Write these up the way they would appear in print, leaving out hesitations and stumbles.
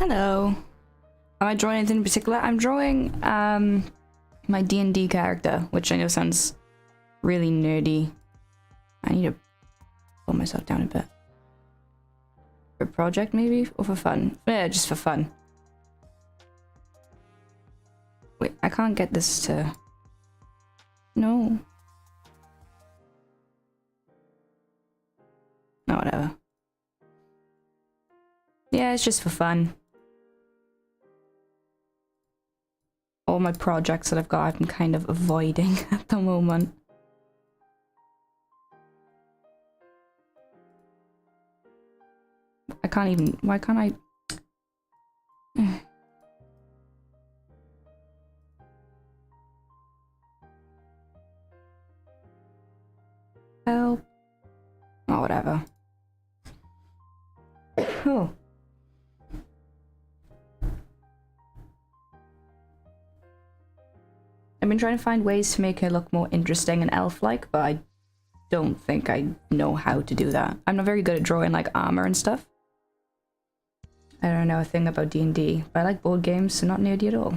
Hello. Am I drawing anything in particular? I'm drawing my D&D character, which I know sounds really nerdy. I need to pull myself down a bit. For a project maybe? Or for fun? Yeah, just for fun. Wait, I can't get this to... No. No, whatever. Yeah, it's just for fun. All my projects that I've got, I'm kind of avoiding at the moment. I can't even... Why can't I... Help. Oh, whatever. Oh. I've been trying to find ways to make her look more interesting and elf-like, but I don't think I know how to do that. I'm not very good at drawing like armor and stuff. I don't know a thing about D&D, but I like board games, so not nerdy at all.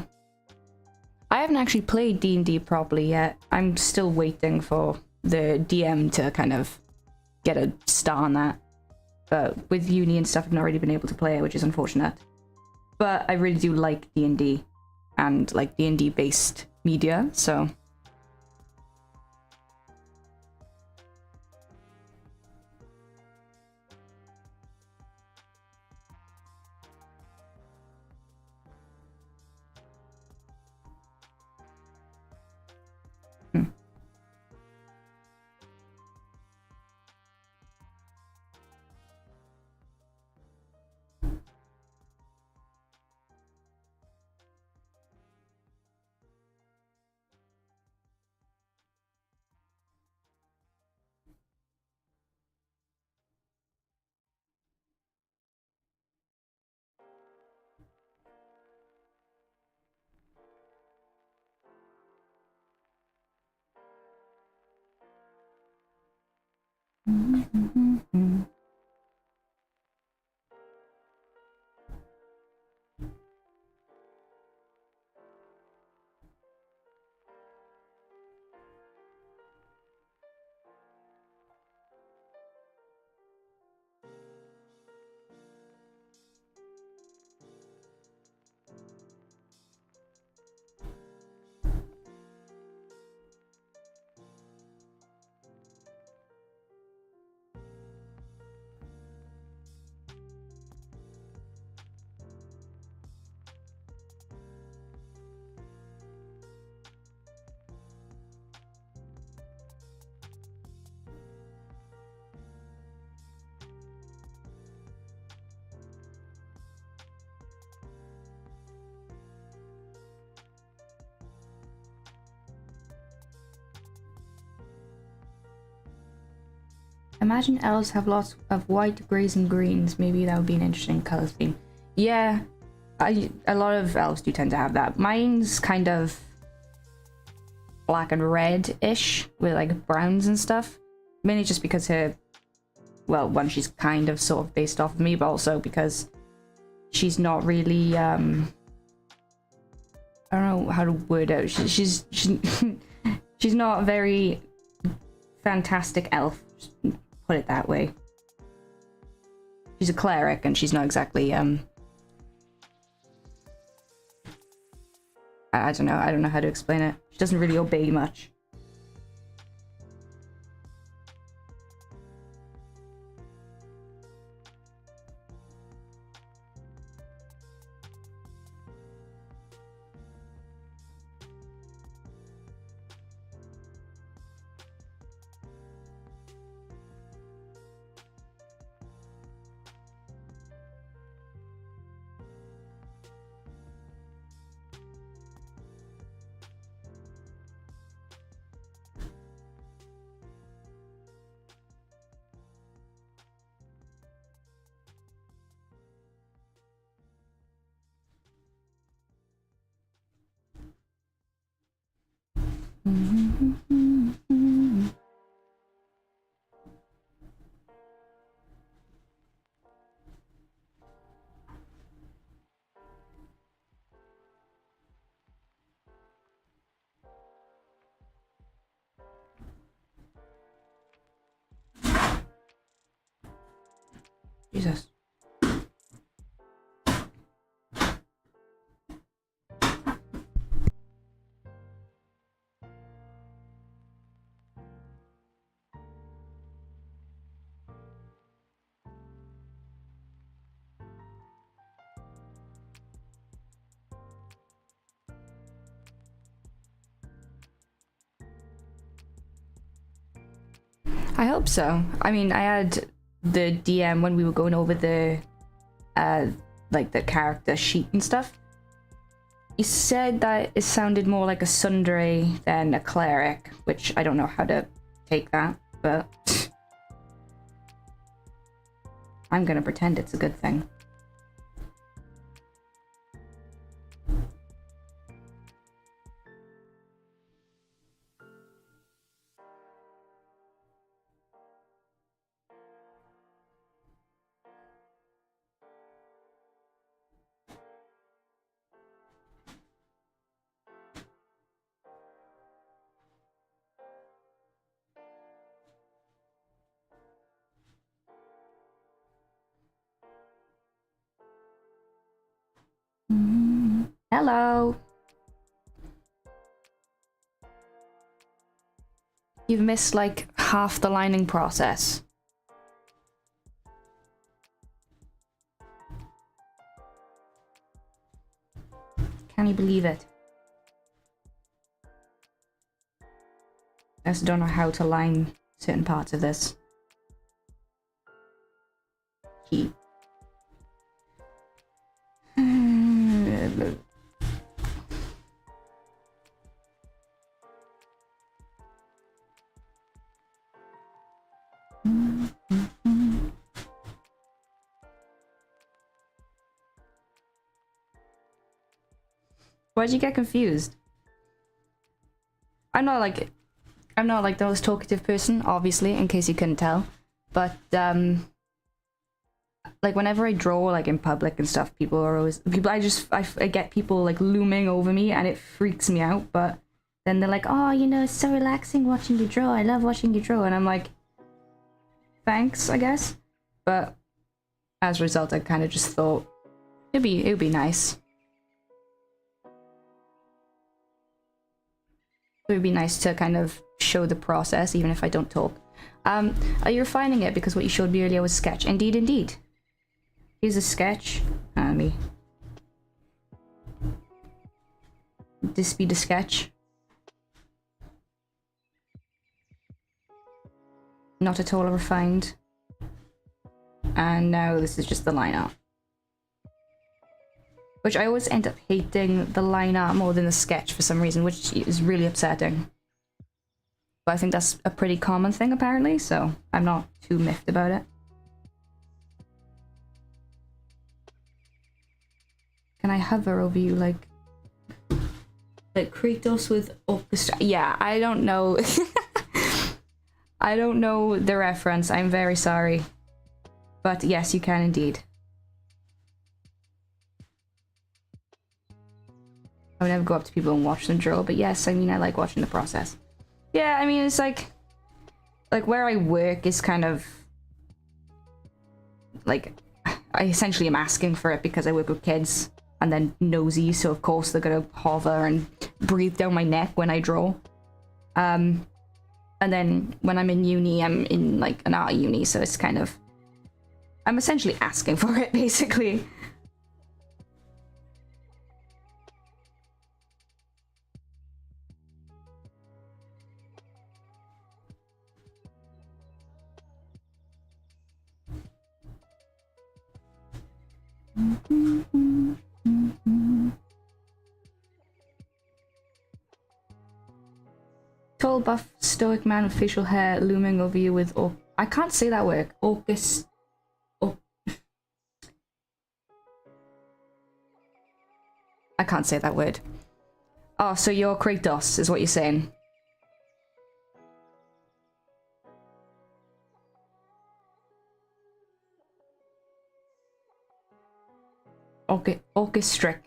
I haven't actually played D&D properly yet. I'm still waiting for the DM to kind of get a star on that. But with uni and stuff, I've not really been able to play it, which is unfortunate. But I really do like D&D and like D&D based media, so... Imagine elves have lots of white, greys, and greens. Maybe that would be an interesting color scheme. Yeah, a lot of elves do tend to have that. Mine's kind of black and red-ish with like browns and stuff. Mainly just because her, well, one, she's kind of sort of based off of me, but also because she's not really, I don't know how to word it. She's she's not a very fantastic elf. Put it that way. She's a cleric and she's not exactly I don't know how to explain it. She doesn't really obey much. Jesus. I hope so. I mean, I had the DM when we were going over the, like the character sheet and stuff. He said that it sounded more like a Sundere than a cleric, which I don't know how to take that, but I'm gonna pretend it's a good thing. Hello. You've missed like half the lining process. Can you believe it? I just don't know how to line certain parts of this. Key. Why'd you get confused? I'm not like the most talkative person, obviously, in case you couldn't tell. But like whenever I draw like in public and stuff, people are always I get people like looming over me and it freaks me out, but then they're like, "Oh, you know, it's so relaxing watching you draw. I love watching you draw." And I'm like, "Thanks, I guess." But as a result, I kind of just thought it would be nice. It would be nice to kind of show the process, even if I don't talk. Are you refining it because what you showed me earlier was sketch? Indeed, indeed. Here's a sketch. Let me. This be the sketch. Not at all refined. And now this is just the line art. Which I always end up hating the line art more than the sketch for some reason, which is really upsetting. But I think that's a pretty common thing apparently, so I'm not too miffed about it. Can I hover over you like Kratos with orchestra? Yeah, I don't know. I don't know the reference, I'm very sorry. But yes, you can indeed. I would never go up to people and watch them draw, but yes, I mean, I like watching the process. Yeah, I mean, it's like where I work is kind of like, I essentially am asking for it because I work with kids and then nosy, so of course they're gonna hover and breathe down my neck when I draw. And then when I'm in uni, I'm in like an art uni, so it's kind of, I'm essentially asking for it, basically. Tall, buff, stoic man with facial hair looming over you with I can't say that word. August. I can't say that word. Oh, so you're Kratos, is what you're saying. Okay, orchestric.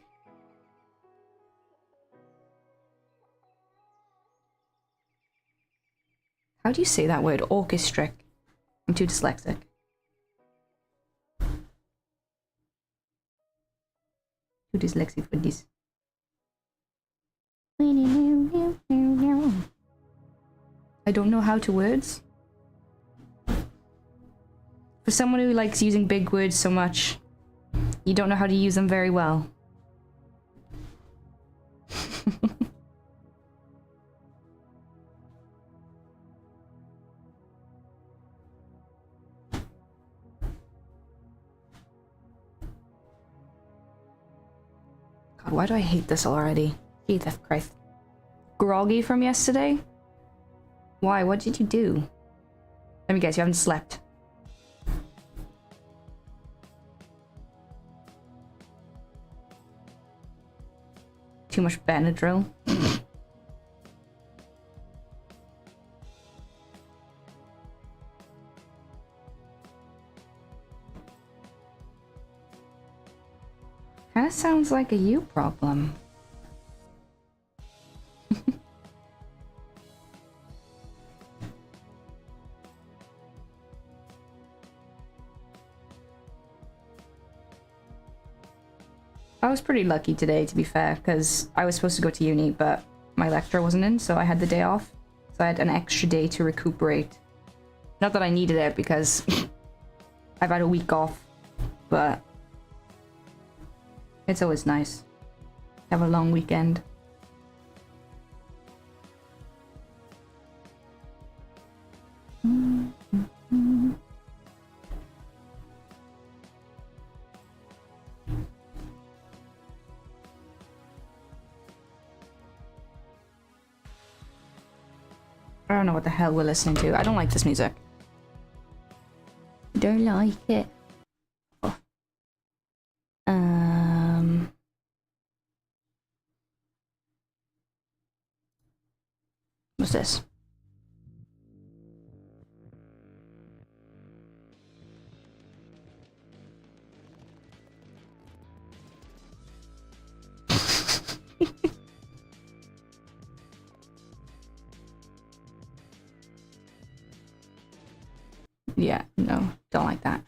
How do you say that word? Orchestric. I'm too dyslexic. Too dyslexic for this. I don't know how to words. For someone who likes using big words so much, you don't know how to use them very well. God, why do I hate this already? Jesus Christ. Groggy from yesterday? Why? What did you do? Let me guess, you haven't slept. Too much Benadryl. Kinda sounds like a you problem. I was pretty lucky today, to be fair, because I was supposed to go to uni, but my lecturer wasn't in, so I had the day off. So I had an extra day to recuperate. Not that I needed it, because I've had a week off, but it's always nice to have a long weekend. I don't know what the hell we're listening to. I don't like this music. Don't like it. Oh. What's this? Yeah, no, don't like that.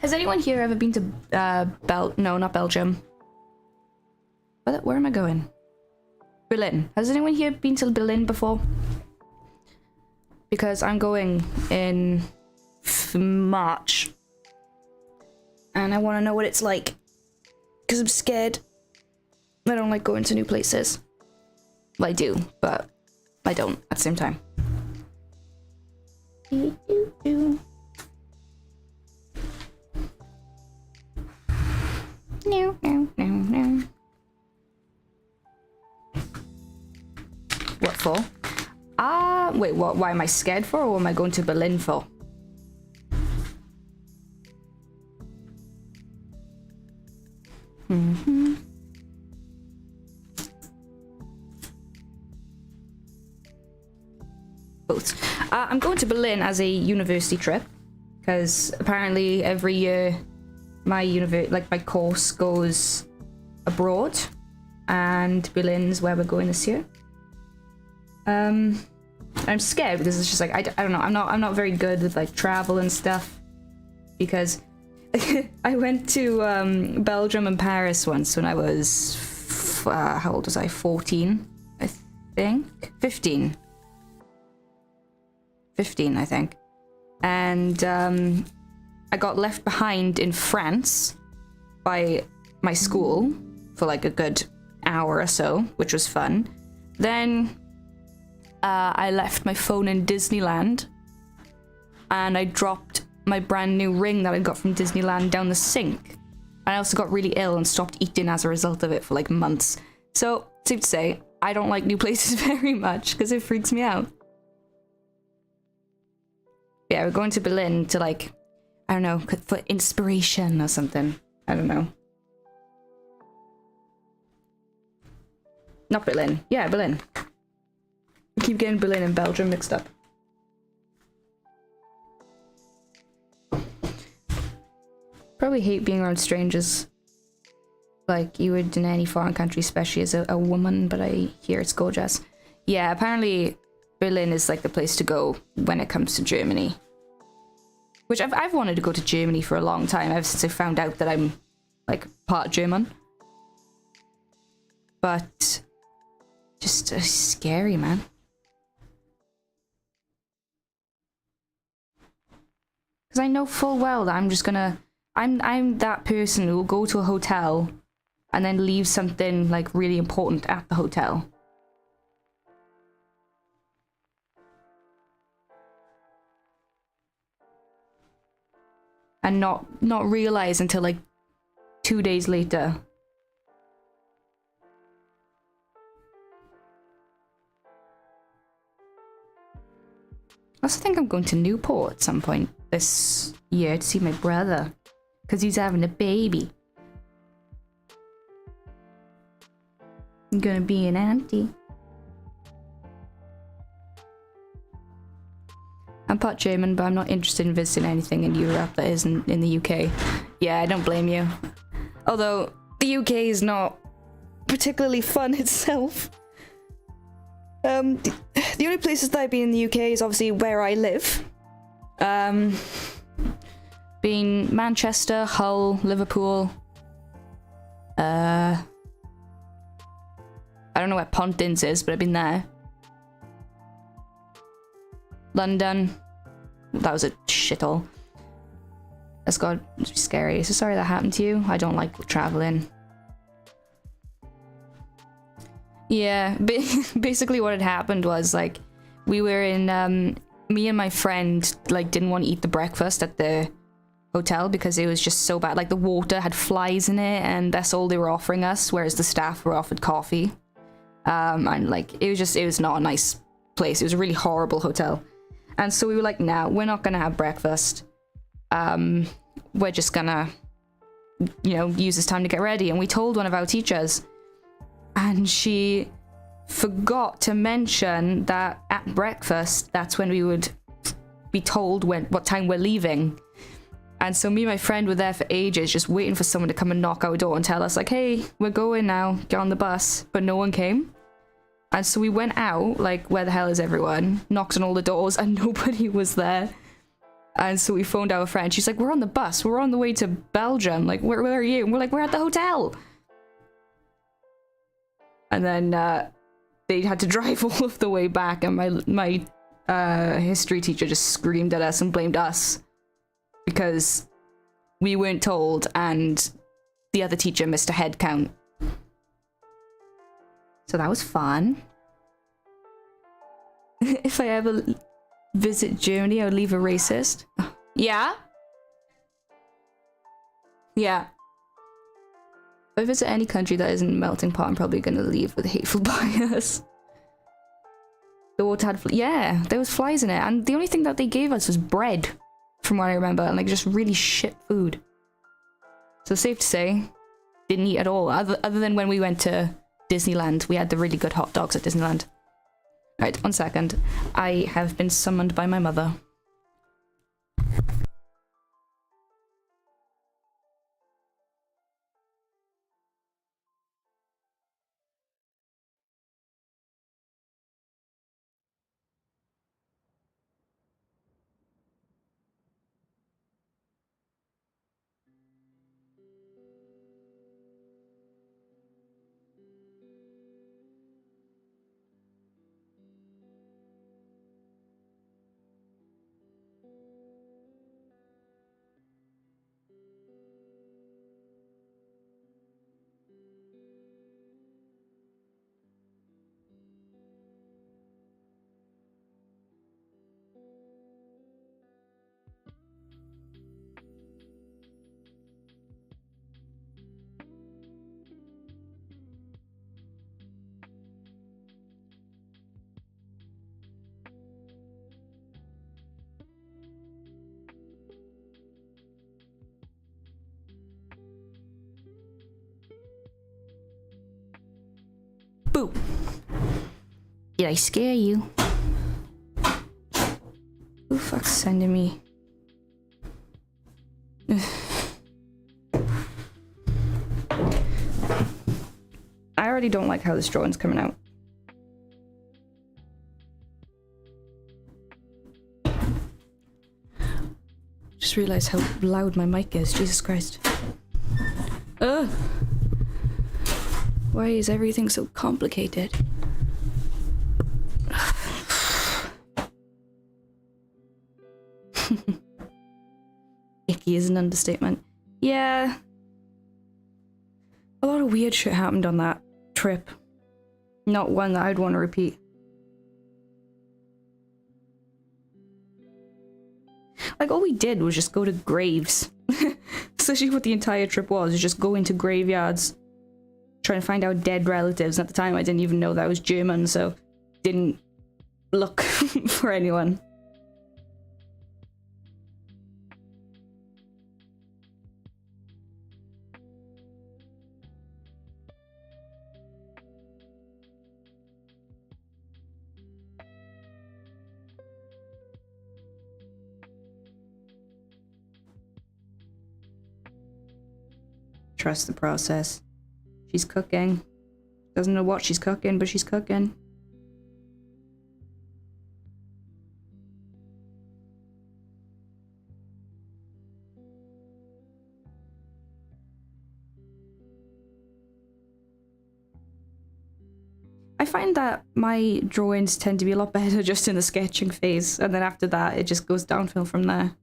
Has anyone here ever been to no, not Belgium. Where am I going? Berlin. Has anyone here been to Berlin before? Because I'm going in March. And I want to know what it's like. Because I'm scared. I don't like going to new places. Well, I do, but I don't at the same time. No, no, no, no. What for? Wait, what? Why am I scared for, or what am I going to Berlin for? Both. I'm going to Berlin as a university trip, because apparently every year my course goes abroad, and Berlin's where we're going this year. I'm scared because it's just like I don't know. I'm not very good with like travel and stuff, because I went to Belgium and Paris once when I was how old was I? 14, I think. 15, I think. And I got left behind in France by my school for like a good hour or so, which was fun. Then I left my phone in Disneyland, and I dropped my brand new ring that I got from Disneyland down the sink. I also got really ill and stopped eating as a result of it for like months. So, safe to say, I don't like new places very much because it freaks me out. Yeah, we're going to Berlin to like, I don't know, for inspiration or something. I don't know. Not Berlin. Yeah, Berlin. I keep getting Berlin and Belgium mixed up. Probably hate being around strangers. Like you would in any foreign country, especially as a woman, but I hear it's gorgeous. Yeah, apparently Berlin is like the place to go when it comes to Germany. Which I've wanted to go to Germany for a long time, ever since I found out that I'm like part German. But just scary, man. Because I know full well that I'm just gonna... I'm that person who will go to a hotel and then leave something like really important at the hotel. And not realize until like 2 days later. I also think I'm going to Newport at some point this year to see my brother. Because he's having a baby. I'm gonna be an auntie. I'm part German, but I'm not interested in visiting anything in Europe that isn't in the UK. Yeah, I don't blame you. Although, the UK is not particularly fun itself. The only places that I've been in the UK is obviously where I live. Been Manchester, Hull, Liverpool. I don't know where Pontins is, but I've been there. London. That was a shithole. That's got scary. So sorry that happened to you. I don't like traveling. Yeah, basically what had happened was like we were in me and my friend like didn't want to eat the breakfast at the hotel because it was just so bad. Like the water had flies in it and that's all they were offering us, whereas the staff were offered coffee. And like it was not a nice place. It was a really horrible hotel. And so we were like, nah, we're not gonna have breakfast. We're just gonna, you know, use this time to get ready. And we told one of our teachers, and she forgot to mention that at breakfast, that's when we would be told what time we're leaving. And so me and my friend were there for ages, just waiting for someone to come and knock our door and tell us like, hey, we're going now, get on the bus. But no one came. And so we went out, like, where the hell is everyone? Knocked on all the doors and nobody was there. And so we phoned our friend. She's like, we're on the bus. We're on the way to Belgium. Like, where are you? And we're like, we're at the hotel. And then they had to drive all of the way back. And my history teacher just screamed at us and blamed us. Because we weren't told and the other teacher missed a head count. So that was fun. If I ever visit Germany, I would leave a racist. Yeah? Yeah. If I visit any country that isn't a melting pot, I'm probably gonna leave with hateful bias. The water had yeah, there was flies in it, and the only thing that they gave us was bread, from what I remember, and like just really shit food. So safe to say, didn't eat at all, other than when we went to Disneyland. We had the really good hot dogs at Disneyland. Right, 1 second. I have been summoned by my mother. Ooh! Did I scare you? Who the fuck's sending me? I already don't like how this drawing's coming out. Just realized how loud my mic is. Jesus Christ. Ugh! Why is everything so complicated? Icky is an understatement. Yeah. A lot of weird shit happened on that trip. Not one that I'd want to repeat. Like, all we did was just go to graves. That's actually what the entire trip was just go into graveyards. Trying to find out dead relatives. At the time, I didn't even know that I was German, so didn't look for anyone. Trust the process. She's cooking. Doesn't know what she's cooking, but she's cooking. I find that my drawings tend to be a lot better just in the sketching phase, and then after that it just goes downhill from there.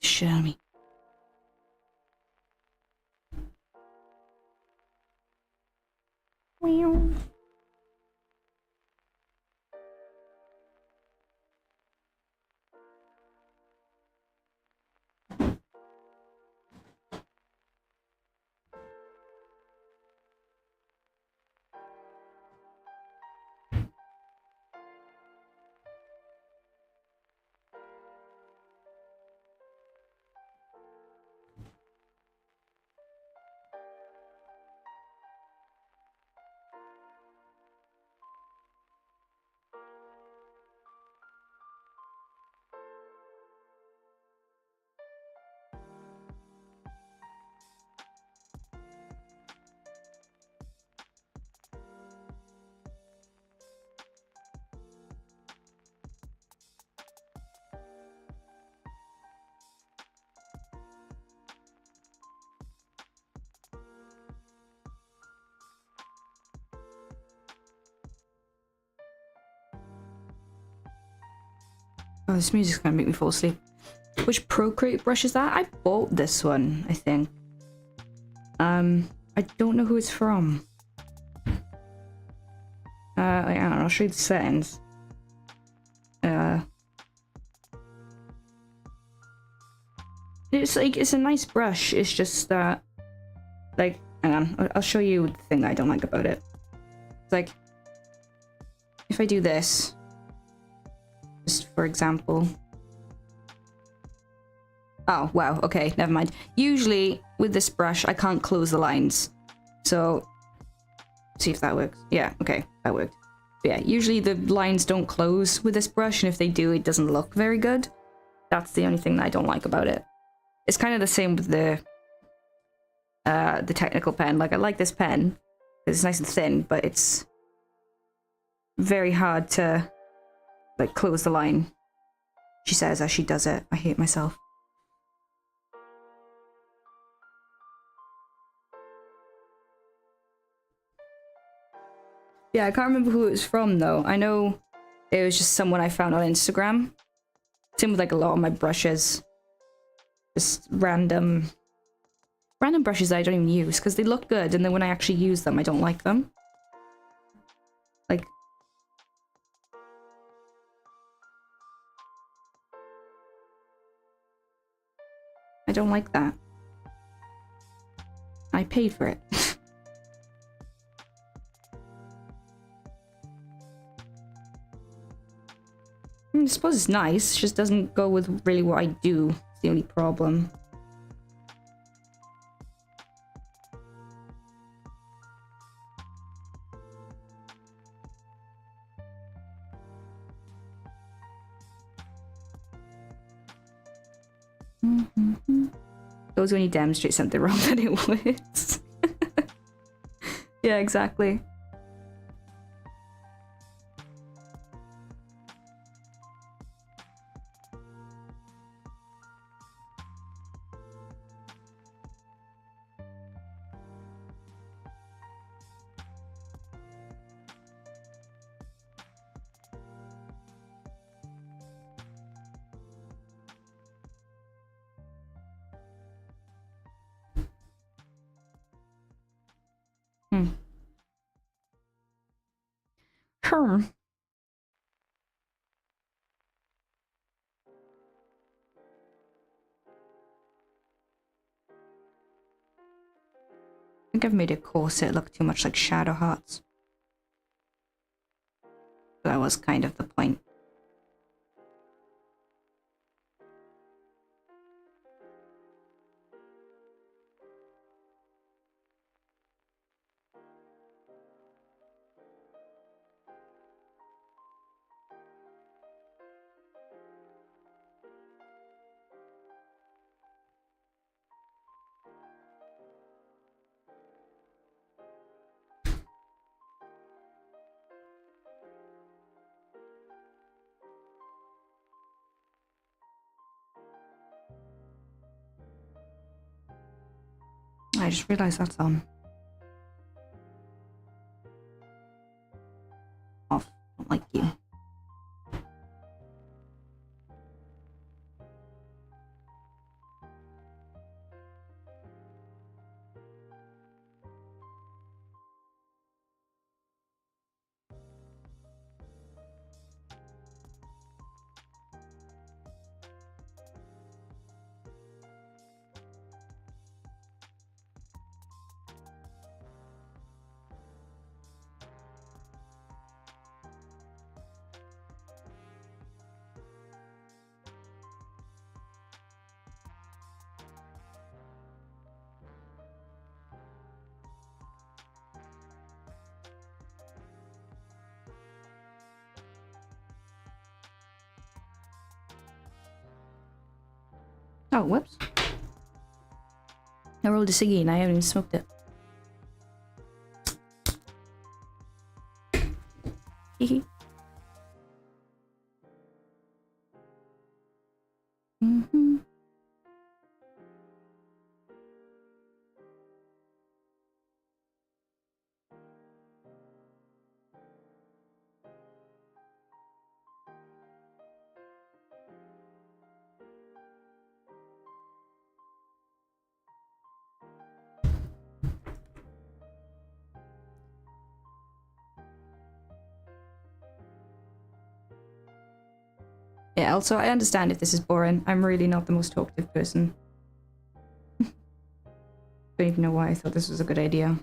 Show me. Meow. Oh, this music's gonna make me fall asleep. Which Procreate brush is that? I bought this one, I think. I don't know who it's from. I don't know, I'll show you the settings. It's like, it's a nice brush, it's just that, like, hang on, I'll show you the thing that I don't like about it. It's like, if I do this, just for example. Oh, wow, okay, never mind. Usually, with this brush, I can't close the lines. So, see if that works. Yeah, okay, that worked. But yeah, usually the lines don't close with this brush, and if they do, it doesn't look very good. That's the only thing that I don't like about it. It's kind of the same with the technical pen. Like, I like this pen, because it's nice and thin, but it's very hard to, like, close the line. She says as she does it. I hate myself. Yeah, I can't remember who it was from, though. I know it was just someone I found on Instagram. Same with, like, a lot of my brushes. Just random brushes that I don't even use, because they look good, and then when I actually use them, I don't like them. Like... I don't like that. I paid for it. I suppose it's nice, it just doesn't go with really what I do. It's the only problem. It was when you demonstrate something wrong that it works. Yeah, exactly. Sure. I think I've made a corset look too much like Shadow Hearts. That was kind of the point. I just realized that's on. Off. Don't like you. Oh, whoops. I rolled a ciggy and I haven't even smoked it. Hehe. Yeah, also, I understand if this is boring. I'm really not the most talkative person. Don't even know why I thought this was a good idea.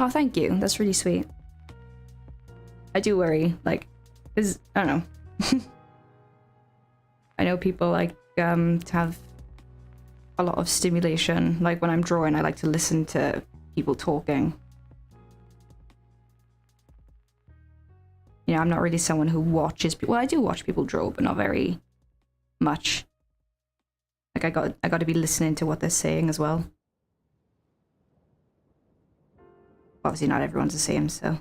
Oh, thank you. That's really sweet. I do worry, like, because, I don't know. I know people like to have a lot of stimulation. Like when I'm drawing, I like to listen to people talking. You know, I'm not really someone who watches people. Well, I do watch people draw, but not very much. Like I got to be listening to what they're saying as well. Obviously, not everyone's the same, so.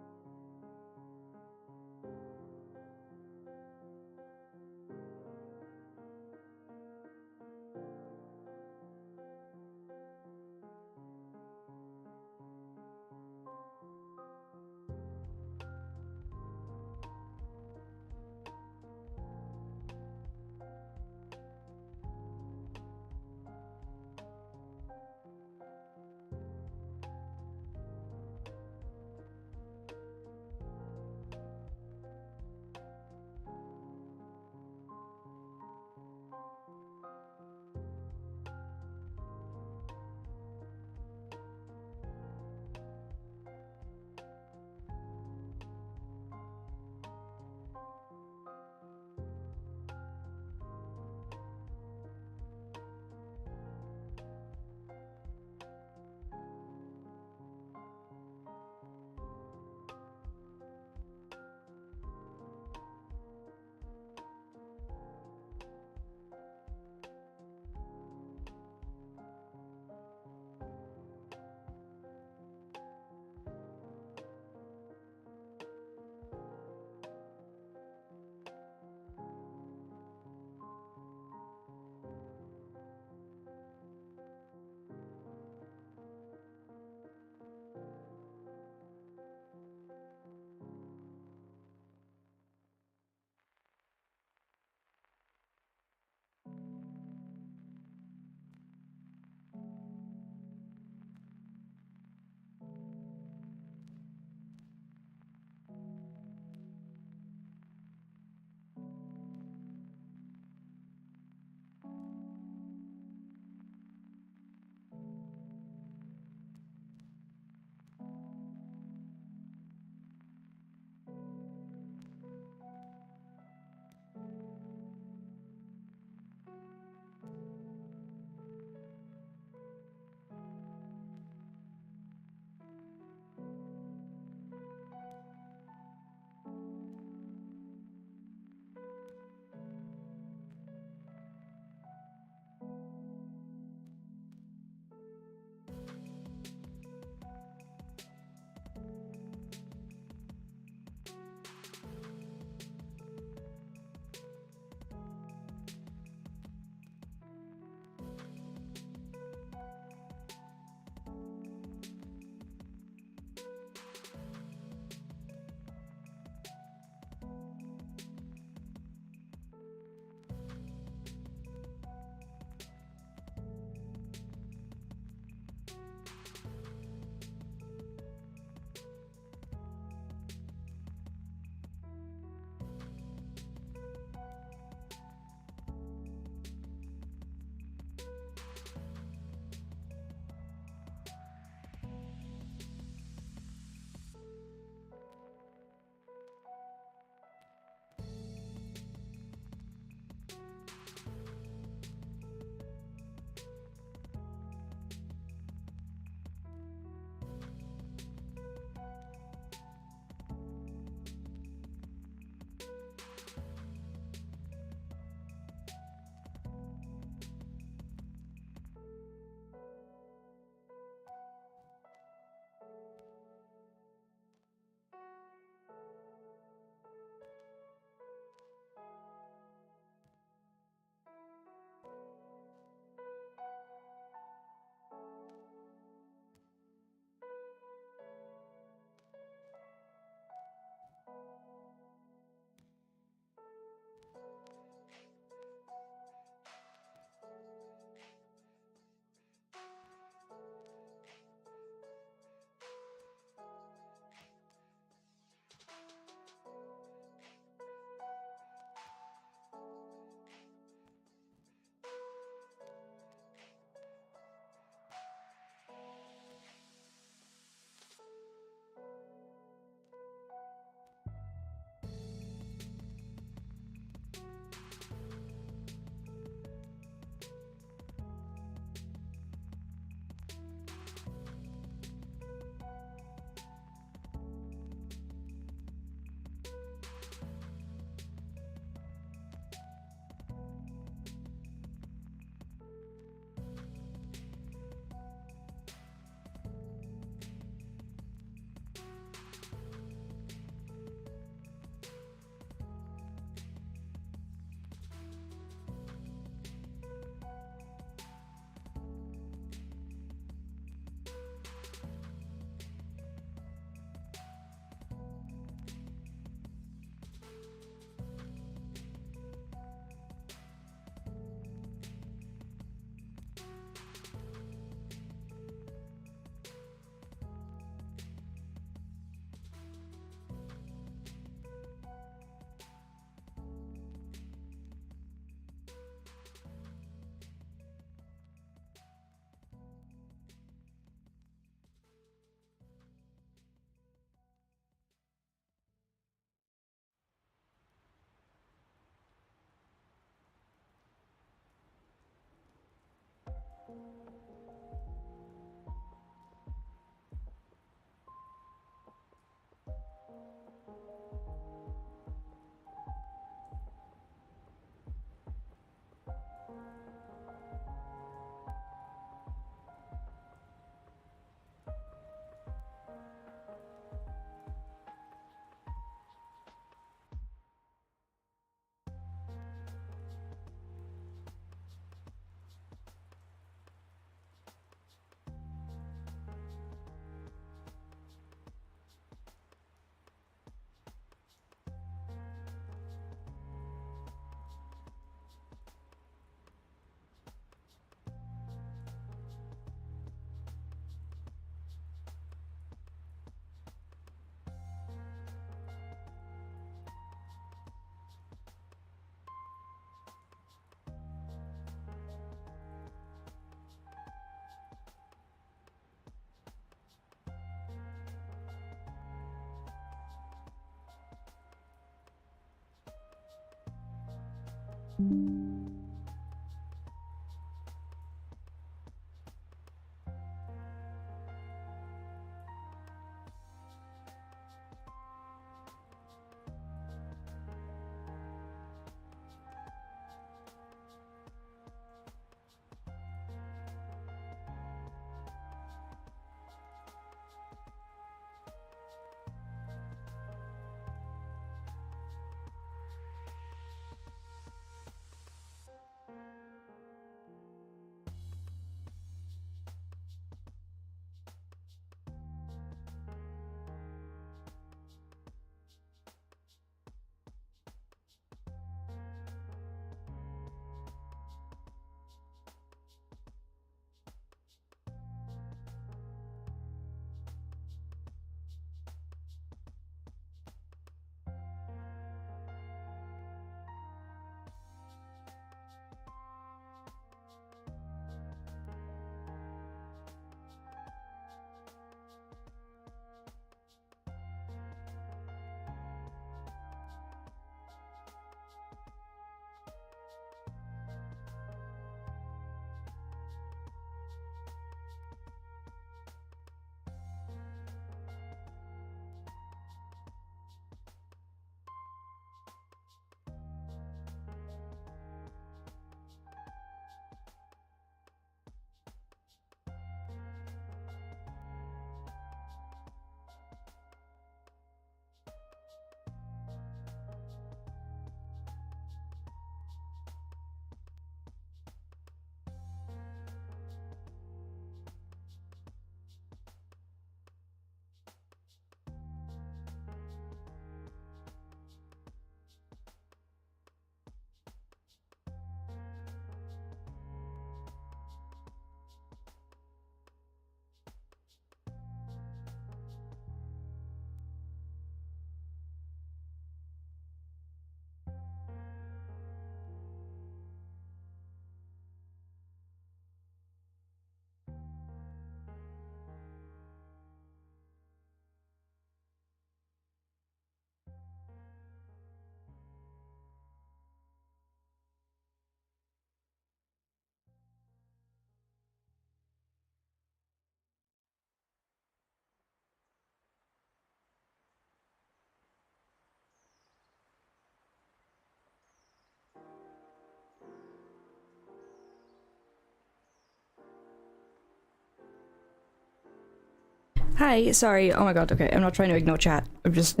Hi, sorry. Oh my god, okay. I'm not trying to ignore chat. I'm just...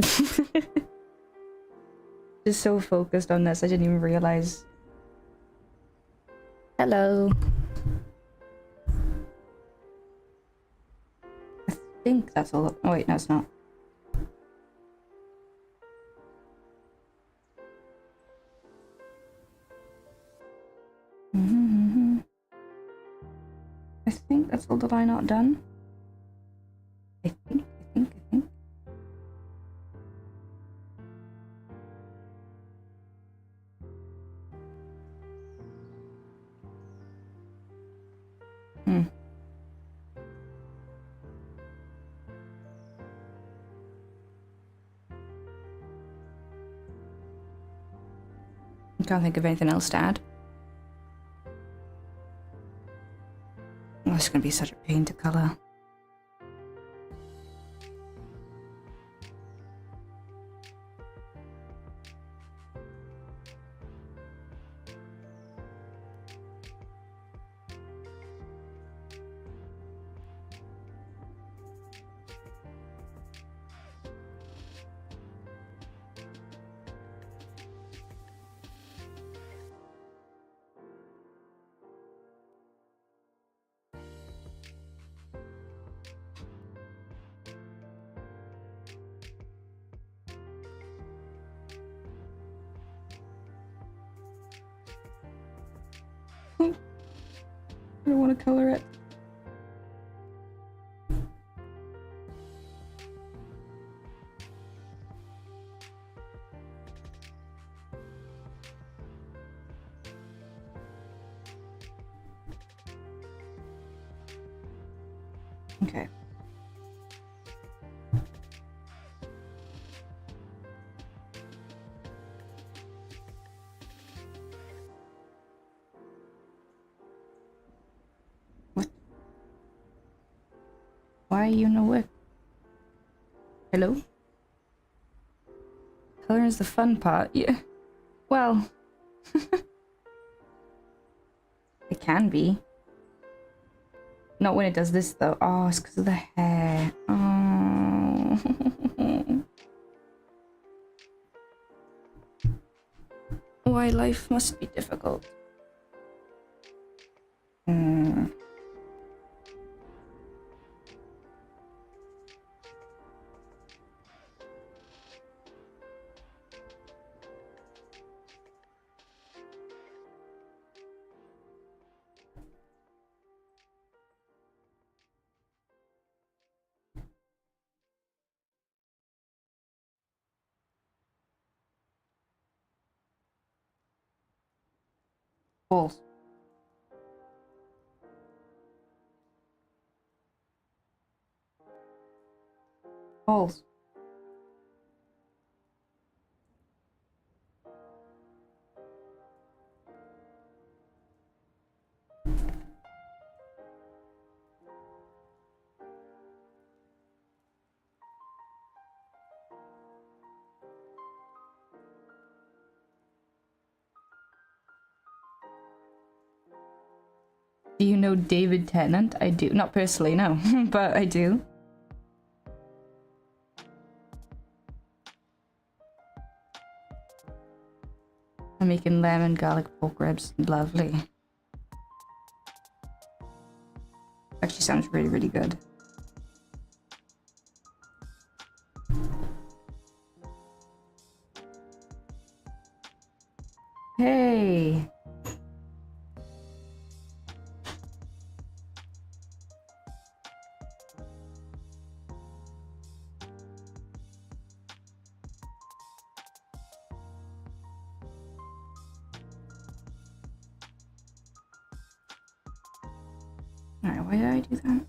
just so focused on this, I didn't even realize. Hello. I think that's all. Oh wait, no it's not. I think that's all that I not done. I think. I can't think of anything else to add. Oh, it's gonna be such a pain to colour. I don't want to colour it. Okay. Why you no work? Hello? Color is the fun part. Yeah. Well, it can be. Not when it does this though. Oh, it's because of the hair. Oh. Why life must be difficult. Balls. Balls. Do you know David Tennant? I do. Not personally, no. But I do. I'm making lemon garlic pork ribs. Lovely. Actually sounds really, really good. Hey. Alright, why did I do that?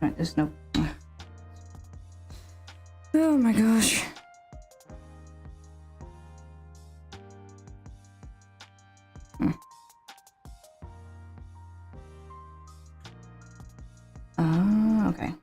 Alright, there's no... Oh my gosh. Oh, okay.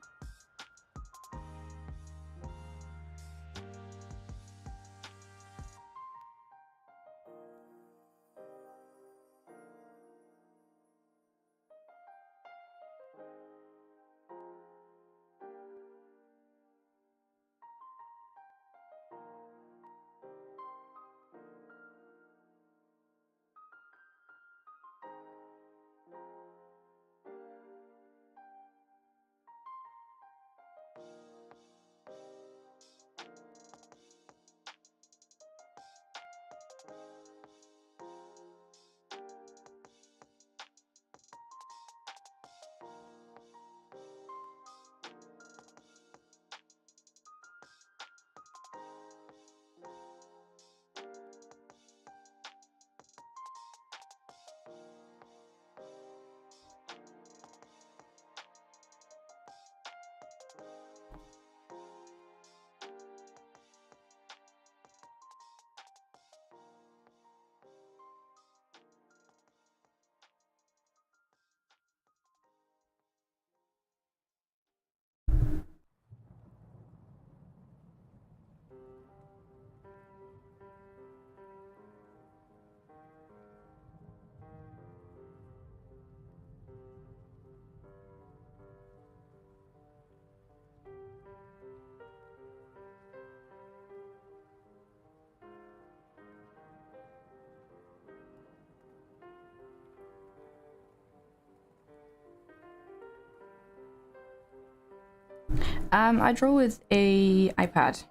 I draw with a iPad.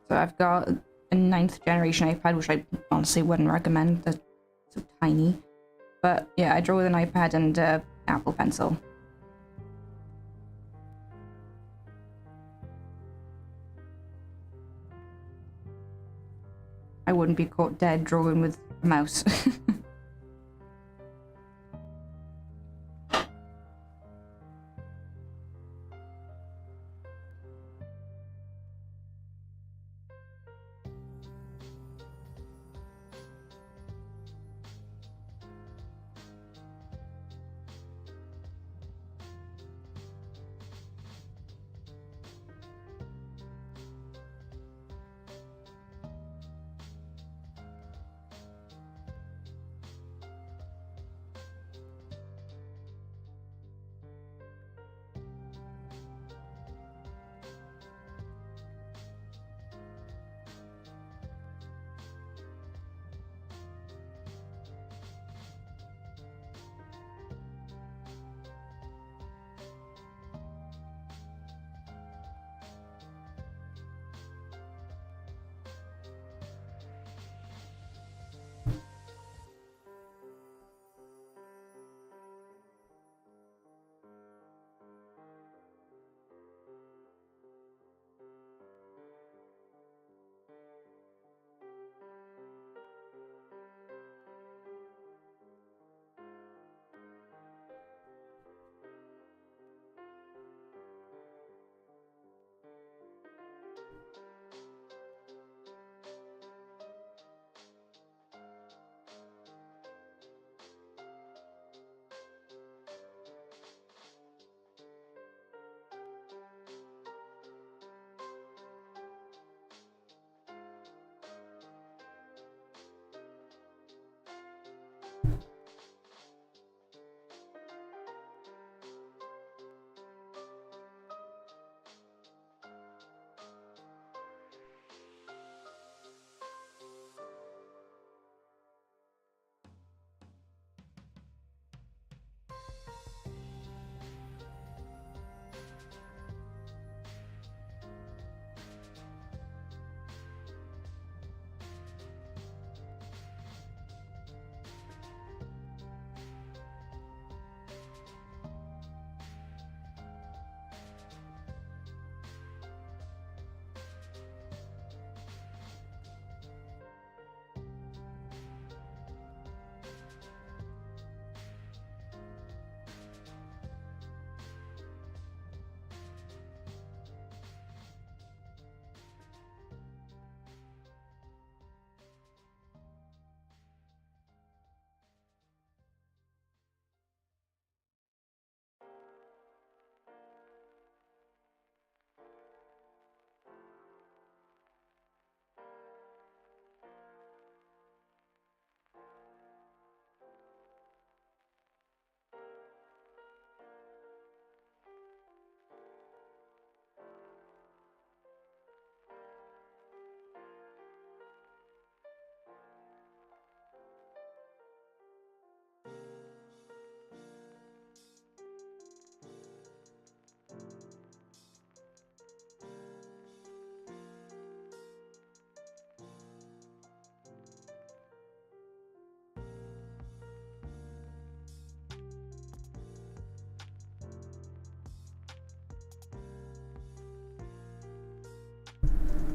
So I've got a 9th generation iPad, which I honestly wouldn't recommend. They're so tiny. But yeah, I draw with an iPad and Apple Pencil. I wouldn't be caught dead drawing with a mouse.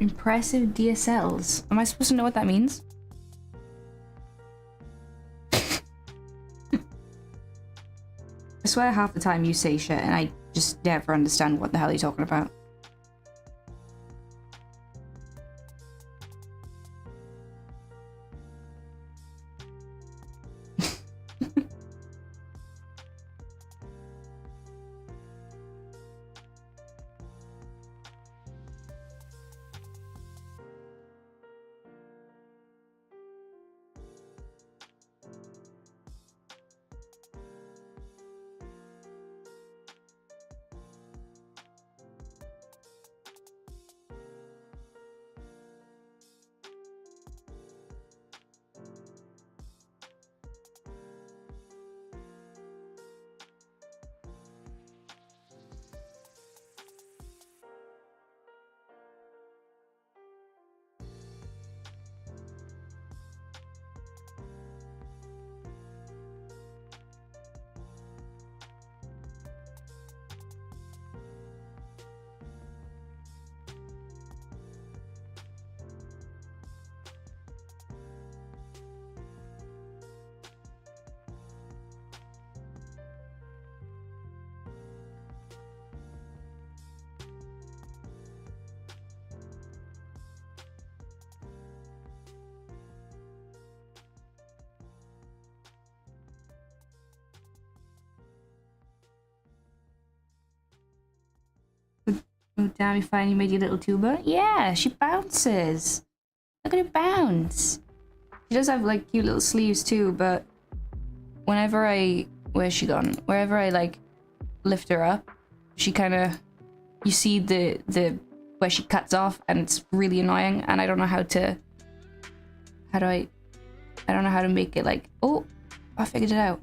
Impressive DSLs. Am I supposed to know what that means? I swear half the time you say shit and I just never understand what the hell you're talking about. Oh damn, you finally made your little tuba? Yeah, she bounces. Look at her bounce. She does have like cute little sleeves too, but whenever I... Where's she gone? Wherever I like lift her up, she kind of... You see the where she cuts off and it's really annoying and I don't know how to... How do I don't know how to make it like... Oh, I figured it out.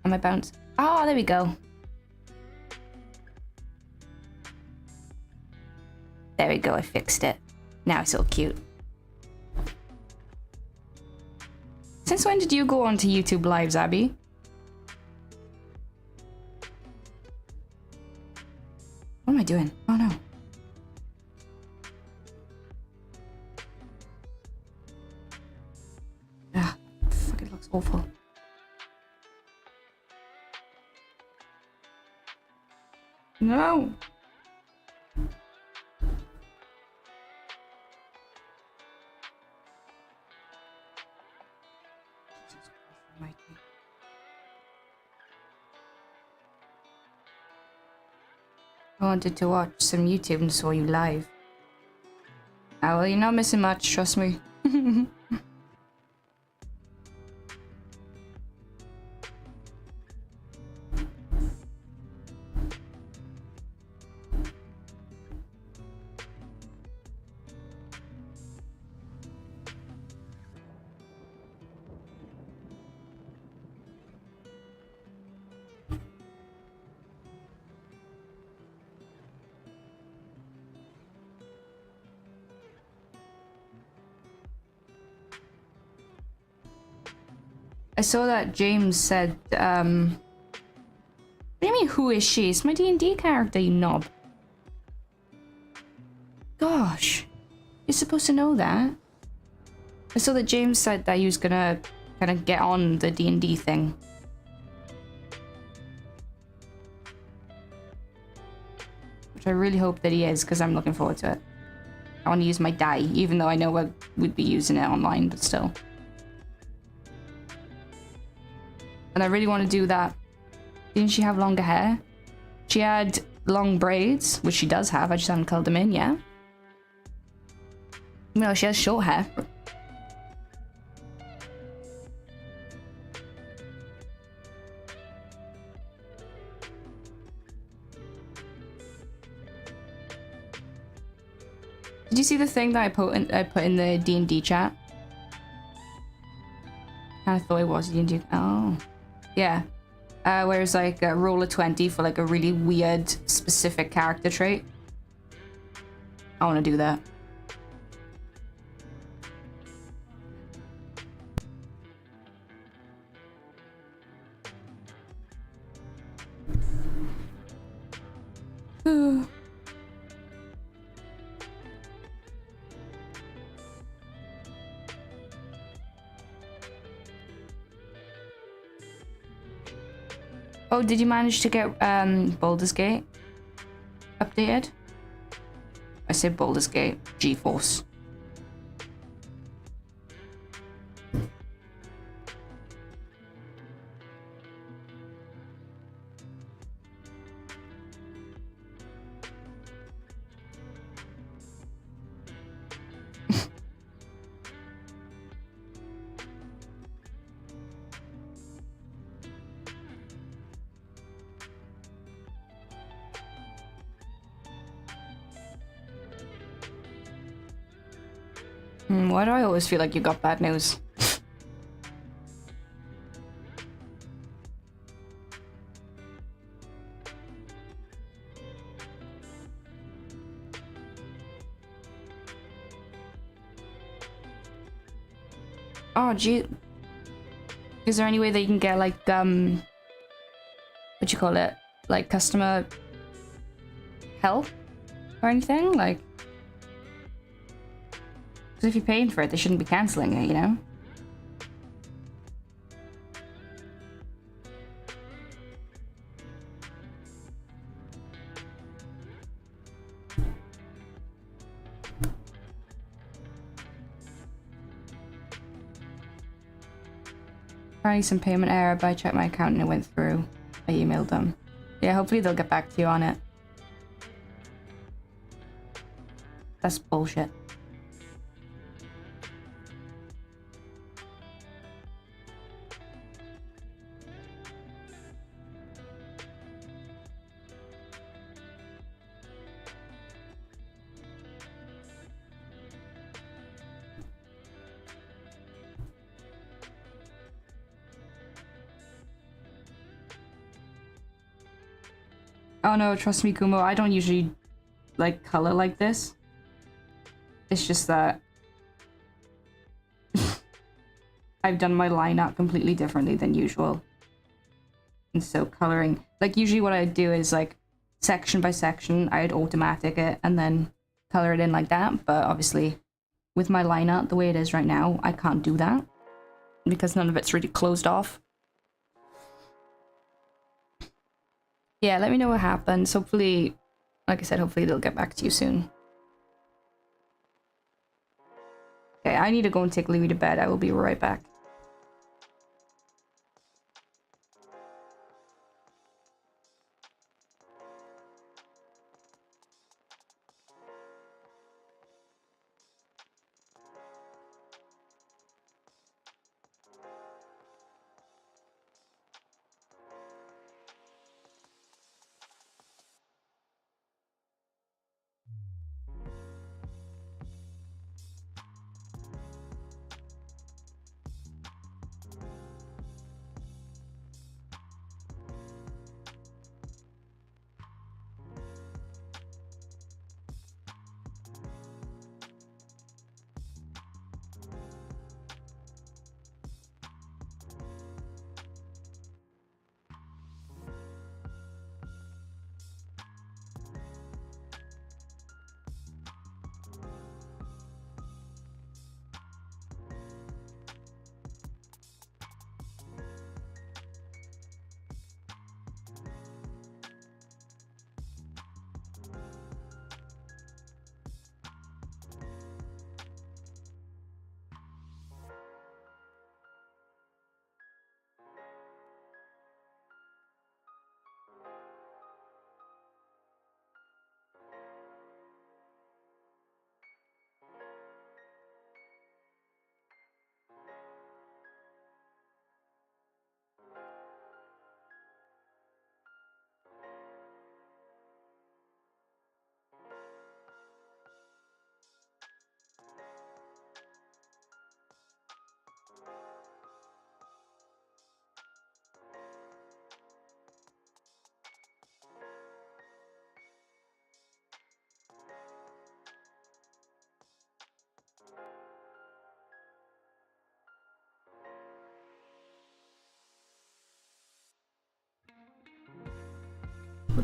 And my bounce... Oh, there we go. There we go, I fixed it. Now it's all cute. Since when did you go on to YouTube Lives, Abby? What am I doing? Oh no. Ah, fuck, it looks awful. No! I wanted to watch some YouTube and saw you live. Ah, well, you're not missing much, trust me. I saw that James said, what do you mean, who is she? It's my D&D character, you knob. Gosh. You're supposed to know that. I saw that James said that he was gonna kind of get on the D&D thing. Which I really hope that he is, because I'm looking forward to it. I want to use my die, even though I know I would be using it online, but still. And I really want to do that. Didn't she have longer hair? She had long braids, which she does have. I just haven't curled them in yet. No, she has short hair. Did you see the thing that I put in the D&D chat? I thought it was D&D. Oh. Yeah. Where it's like a roll of 20 for like a really weird specific character trait. I want to do that. Oh, did you manage to get Baldur's Gate updated? I said Baldur's Gate, GeForce. Why do I always feel like you got bad news? Oh, gee. Is there any way that you can get, like, what you call it? Like, customer help? Or anything? Like... Because if you're paying for it, they shouldn't be cancelling it, you know? Apparently some payment error, but I checked my account and it went through. I emailed them. Yeah, hopefully they'll get back to you on it. That's bullshit. Oh no, trust me, Kumo, I don't usually like color like this. It's just that I've done my line art completely differently than usual. And so coloring, like usually what I do is like section by section, I'd automatic it and then color it in like that. But obviously with my line art the way it is right now, I can't do that because none of it's really closed off. Yeah, let me know what happens. Hopefully, like I said, hopefully they'll get back to you soon. Okay, I need to go and take Louis to bed. I will be right back.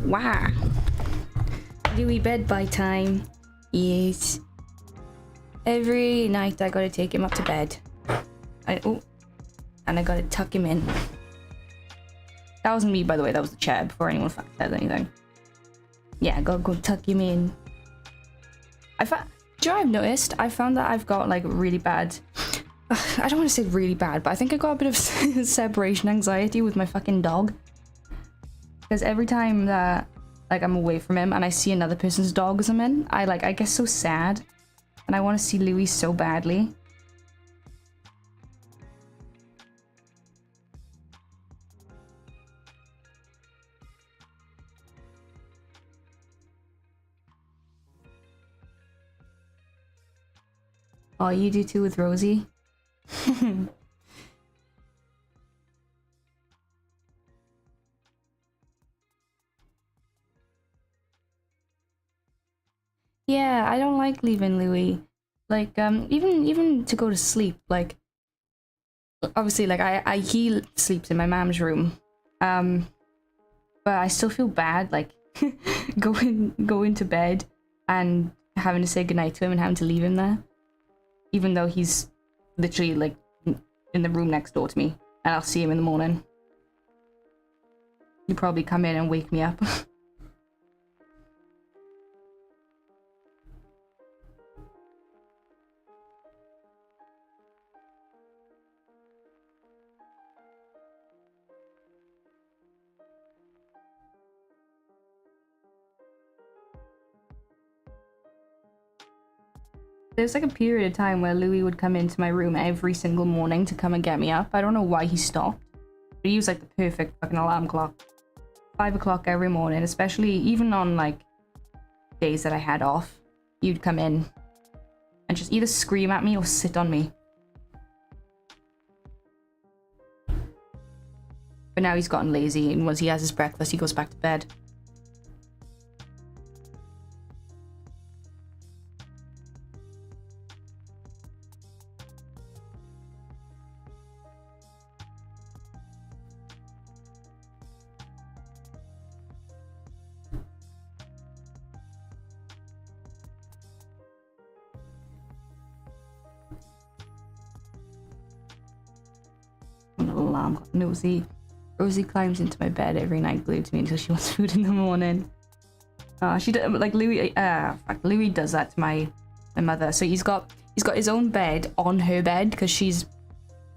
Wow. Louis bed by time. Yes. Every night I gotta take him up to bed. And I gotta tuck him in. That wasn't me, by the way. That was the chair before anyone fucking said anything. Yeah, go tuck him in. Do you know what I've noticed? I found that I've got like really bad... I don't want to say really bad, but I think I got a bit of separation anxiety with my fucking dog. Because every time that like I'm away from him and I see another person's dog as I'm in, I get so sad. And I want to see Louis so badly. Oh, you do too with Rosie? Yeah, I don't like leaving Louis. Like, even to go to sleep, like, obviously, like, he sleeps in my mom's room. But I still feel bad, like, going to bed and having to say goodnight to him and having to leave him there. Even though he's literally, like, in the room next door to me. And I'll see him in the morning. He'll probably come in and wake me up. There's like a period of time where Louis would come into my room every single morning to come and get me up. I don't know why he stopped. But he was like the perfect fucking alarm clock. 5 o'clock every morning, especially even on like days that I had off. You'd come in and just either scream at me or sit on me. But now he's gotten lazy, and once he has his breakfast, he goes back to bed. Alarm clock. Rosie climbs into my bed every night glued to me until she wants food in the morning. She does, like Louis. Louis does that to my mother. So he's got his own bed on her bed because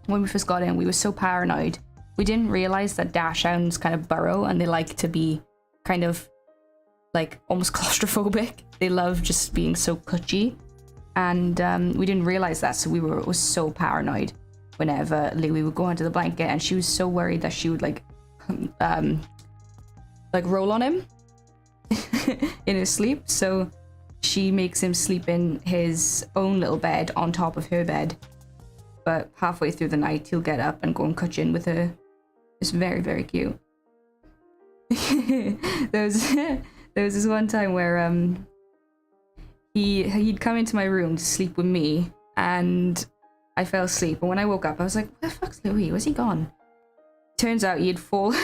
when we first got in, we were so paranoid. We didn't realize that dachshunds kind of burrow and they like to be kind of like almost claustrophobic. They love just being so cutchy, and we didn't realize that. So we were so paranoid whenever Louis would go under the blanket, and she was so worried that she would like roll on him in his sleep. So she makes him sleep in his own little bed on top of her bed. But halfway through the night, he'll get up and go and cutch in with her. It's very, very cute. there was this one time where he'd come into my room to sleep with me, and I fell asleep. And when I woke up, I was like, "Where the fuck's Louis? Where's he gone?" Turns out he had fallen.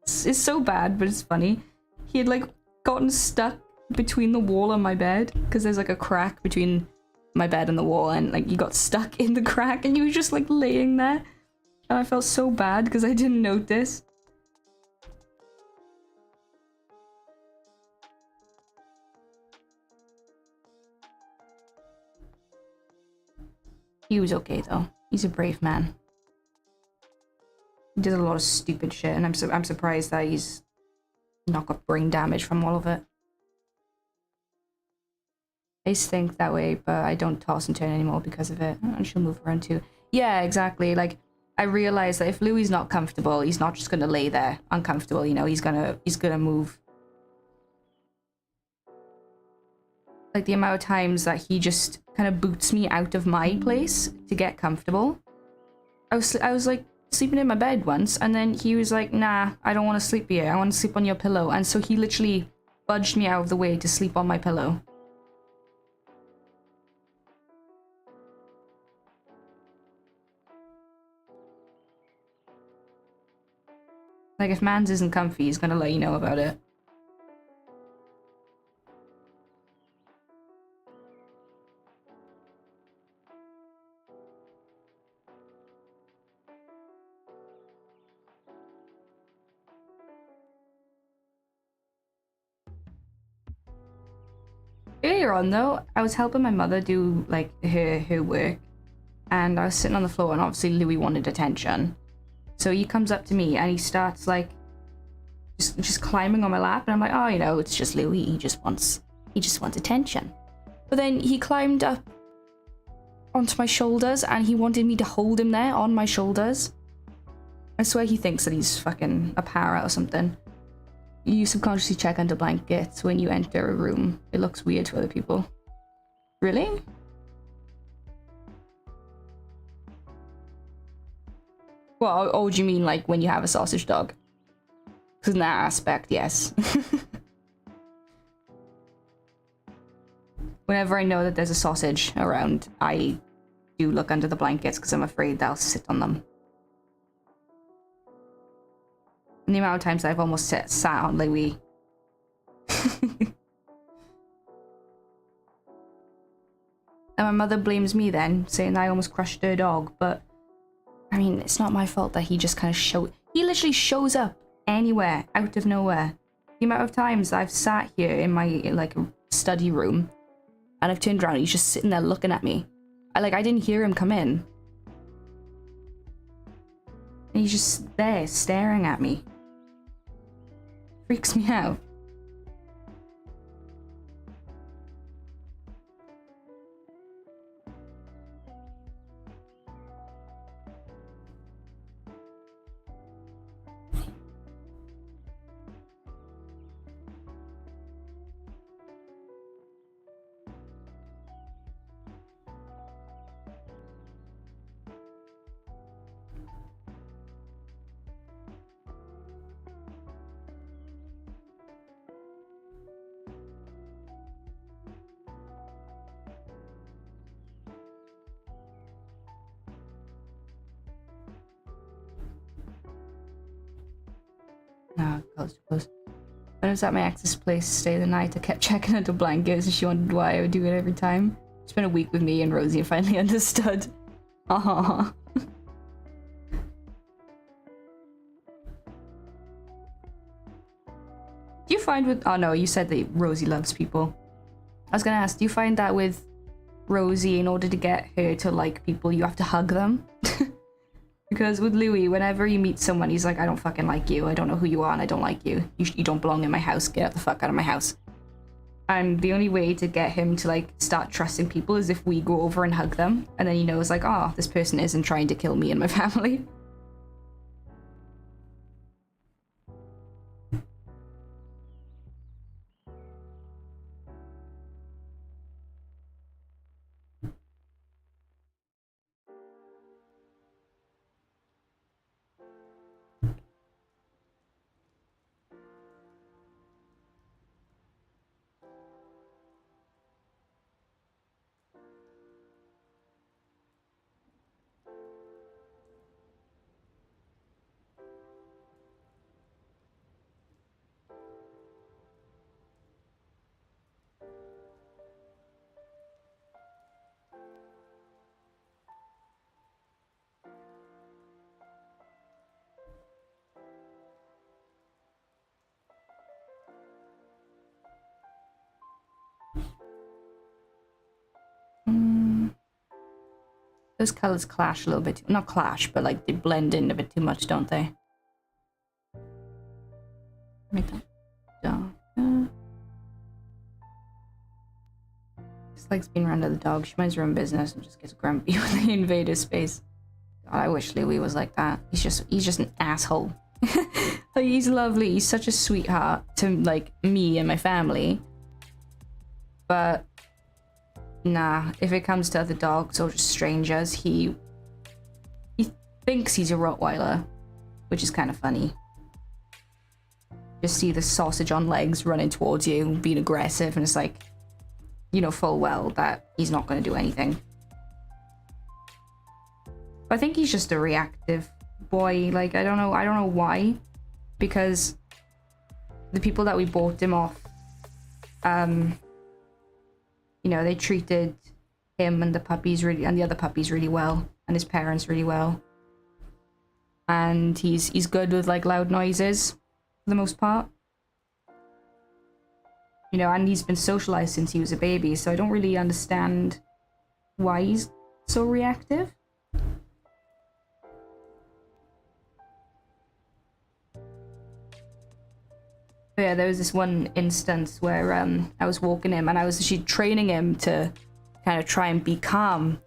It's so bad, but it's funny. He had like gotten stuck between the wall and my bed because there's like a crack between my bed and the wall, and like he got stuck in the crack, and he was just like laying there, and I felt so bad because I didn't notice. He was okay though. He's a brave man. He does a lot of stupid shit, and I'm surprised that he's not got brain damage from all of it. I used to think that way, but I don't toss and turn anymore because of it. And she'll move around too. Yeah, exactly. Like, I realized that if Louis not comfortable, he's not just gonna lay there uncomfortable, you know, he's gonna move. Like the amount of times that he just kind of boots me out of my place to get comfortable. I was like sleeping in my bed once, and then he was like, "Nah, I don't want to sleep here. I want to sleep on your pillow." And so he literally budged me out of the way to sleep on my pillow. Like, if Mans isn't comfy, he's gonna let you know about it. earlier on though, I was helping my mother do like her work, and I was sitting on the floor, and obviously Louis wanted attention. So he comes up to me and he starts like just climbing on my lap, and I'm like, oh, you know, it's just Louis. He just wants attention. But then he climbed up onto my shoulders, and he wanted me to hold him there on my shoulders. I swear he thinks that he's fucking a parrot or something. You subconsciously check under blankets when you enter a room. It looks weird to other people. Really? Well, oh, do you mean like when you have a sausage dog? Because in that aspect, yes. Whenever I know that there's a sausage around, I do look under the blankets because I'm afraid they'll sit on them. And the amount of times I've almost sat on Louis. And my mother blames me then, saying I almost crushed her dog, but I mean, it's not my fault that he just kind of he literally shows up anywhere, out of nowhere. The amount of times I've sat here in my, like, study room, and I've turned around and he's just sitting there looking at me. I didn't hear him come in. And he's just there, staring at me. Freaks me out. No, close. When I was at my ex's place to stay the night, I kept checking under blankets and she wondered why I would do it every time. It's been a week with me and Rosie finally understood. Aww. Do you find with... Oh no, you said that Rosie loves people. I was gonna ask, do you find that with Rosie, in order to get her to like people, you have to hug them? Because with Louis, whenever you meet someone, he's like, I don't fucking like you. I don't know who you are and I don't like you. You don't belong in my house. Get out the fuck out of my house. And the only way to get him to like start trusting people is if we go over and hug them. And then he knows like, oh, this person isn't trying to kill me and my family. Those colors clash a little bit. Not clash, but like they blend in a bit too much, don't they? Make that darker. This likes being around other dogs. She minds her own business and just gets grumpy when they invade her space. God, I wish Louis was like that. He's just an asshole. Like, he's lovely. He's such a sweetheart to like me and my family. But nah, if it comes to other dogs or just strangers, he thinks he's a Rottweiler, which is kind of funny. Just see the sausage on legs running towards you, being aggressive, and it's like, you know full well that he's not going to do anything. But I think he's just a reactive boy. Like, I don't know why, because the people that we bought him off, you know, they treated him and the puppies really, and the other puppies really well, and his parents really well. And he's good with like loud noises for the most part. You know, and he's been socialized since he was a baby, so I don't really understand why he's so reactive. But yeah, there was this one instance where I was walking him and I was actually training him to kind of try and be calm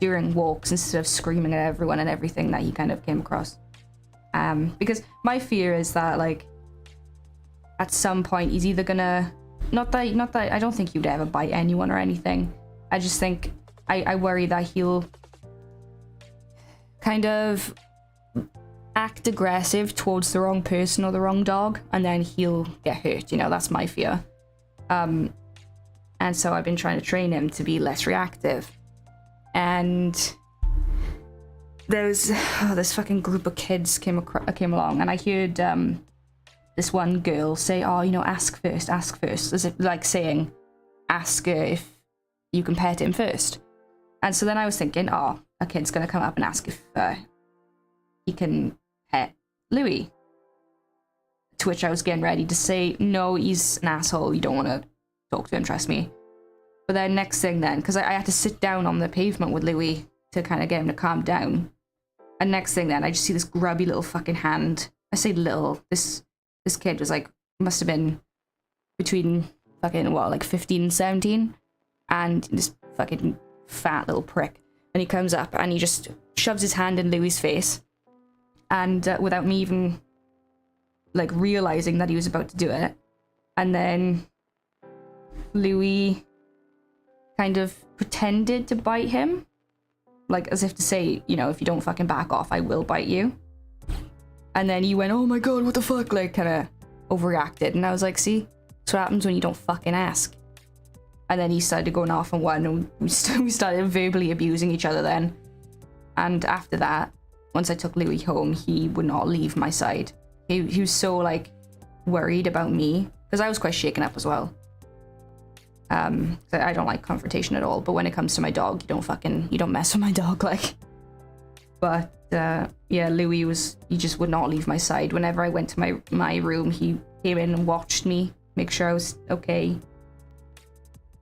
during walks instead of screaming at everyone and everything that he kind of came across. Because my fear is that, like, at some point he's either gonna... Not that I don't think he would ever bite anyone or anything. I just think... I worry that he'll kind of act aggressive towards the wrong person or the wrong dog, and then he'll get hurt, you know, that's my fear. And so I've been trying to train him to be less reactive. And there's this fucking group of kids came along, and I heard this one girl say, oh, you know, ask first, as if like saying, ask her if you can pet him first. And so then I was thinking, oh, a kid's gonna come up and ask if he can pet Louis. To which I was getting ready to say, no, he's an asshole, you don't want to talk to him, trust me. But then next thing then, because I had to sit down on the pavement with Louis to kind of get him to calm down. And next thing then, I just see this grubby little fucking hand. I say little, this kid was like, must have been between fucking, what, like 15 and 17? And this fucking fat little prick. And he comes up and he just shoves his hand in Louis's face. And without me even, like, realizing that he was about to do it. And then Louis kind of pretended to bite him. Like, as if to say, you know, if you don't fucking back off, I will bite you. And then he went, oh my god, what the fuck? Like, kind of overreacted. And I was like, see? That's what happens when you don't fucking ask. And then he started going off on one, and we started verbally abusing each other then. And after that, once I took Louis home, he would not leave my side. He was so, like, worried about me. Because I was quite shaken up as well. I don't like confrontation at all, but when it comes to my dog, you don't mess with my dog, like. But yeah, Louis he just would not leave my side. Whenever I went to my room, he came in and watched me, make sure I was okay.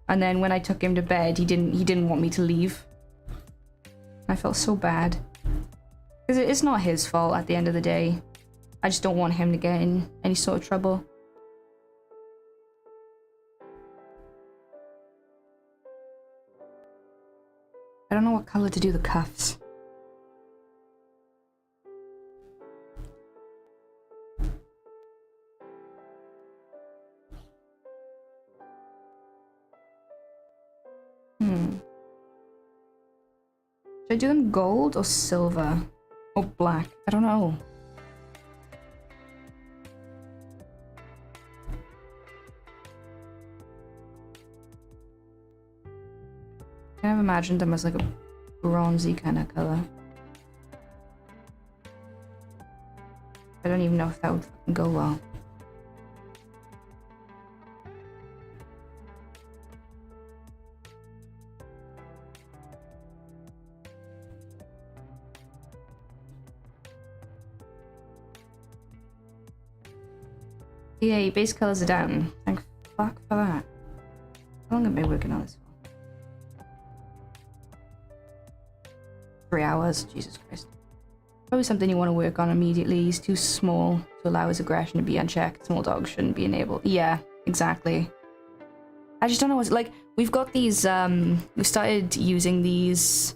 And then when I took him to bed, he didn't want me to leave. I felt so bad. Because it's not his fault at the end of the day. I just don't want him to get in any sort of trouble. I don't know what color to do the cuffs. Should I do them gold or silver? Or black? I don't know. I kind of imagined them as like a bronzy kind of color. I don't even know if that would fucking go well. Yay, base colors are down. Thank fuck for that. How long have I been working on this for? 3 hours, Jesus Christ. Probably something you want to work on immediately. He's too small to allow his aggression to be unchecked. Small dogs shouldn't be enabled. Yeah, exactly. I just don't know what's like. We've got these, we started using these,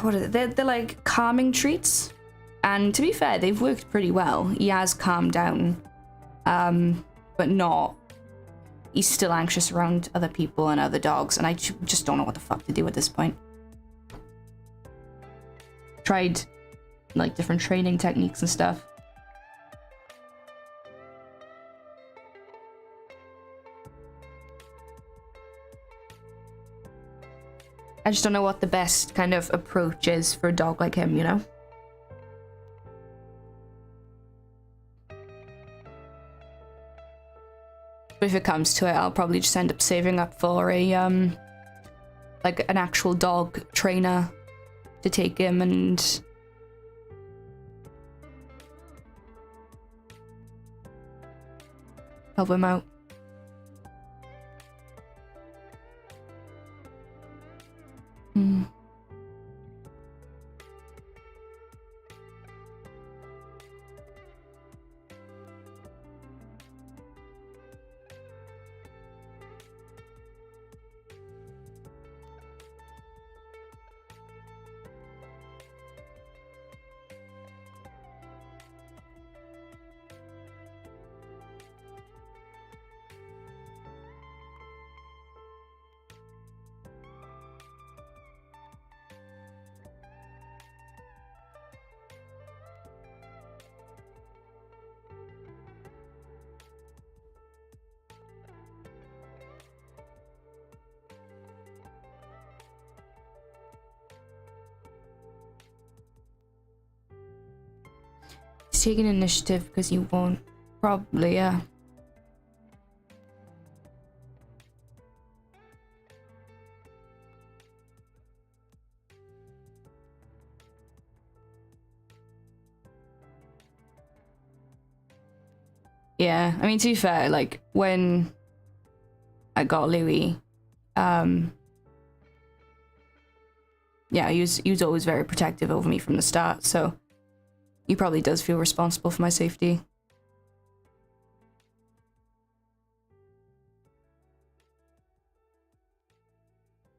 what are they? They're like calming treats. And to be fair, they've worked pretty well. He has calmed down. But not. He's still anxious around other people and other dogs, and I just don't know what the fuck to do at this point. Tried, like, different training techniques and stuff. I just don't know what the best kind of approach is for a dog like him, you know? But if it comes to it, I'll probably just end up saving up for a, like an actual dog trainer to take him and help him out. to take an initiative because you won't. Probably, yeah. Yeah, I mean, to be fair, like, when I got Louis, yeah, he was always very protective over me from the start, so he probably does feel responsible for my safety.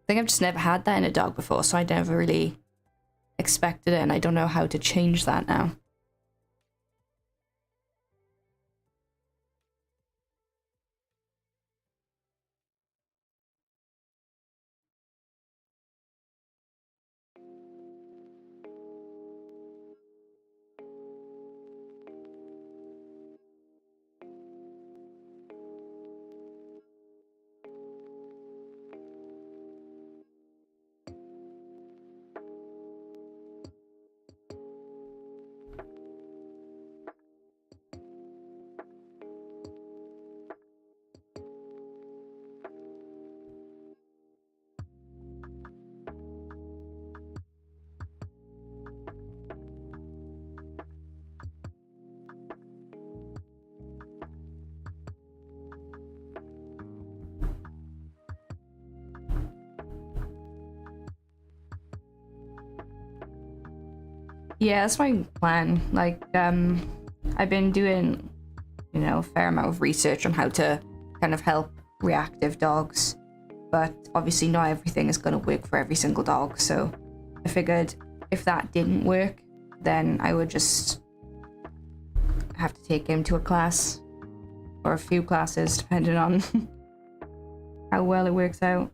I think I've just never had that in a dog before, so I never really expected it, and I don't know how to change that now. Yeah, that's my plan. Like, I've been doing, you know, a fair amount of research on how to kind of help reactive dogs, but obviously not everything is going to work for every single dog, so I figured if that didn't work, then I would just have to take him to a class, or a few classes, depending on how well it works out.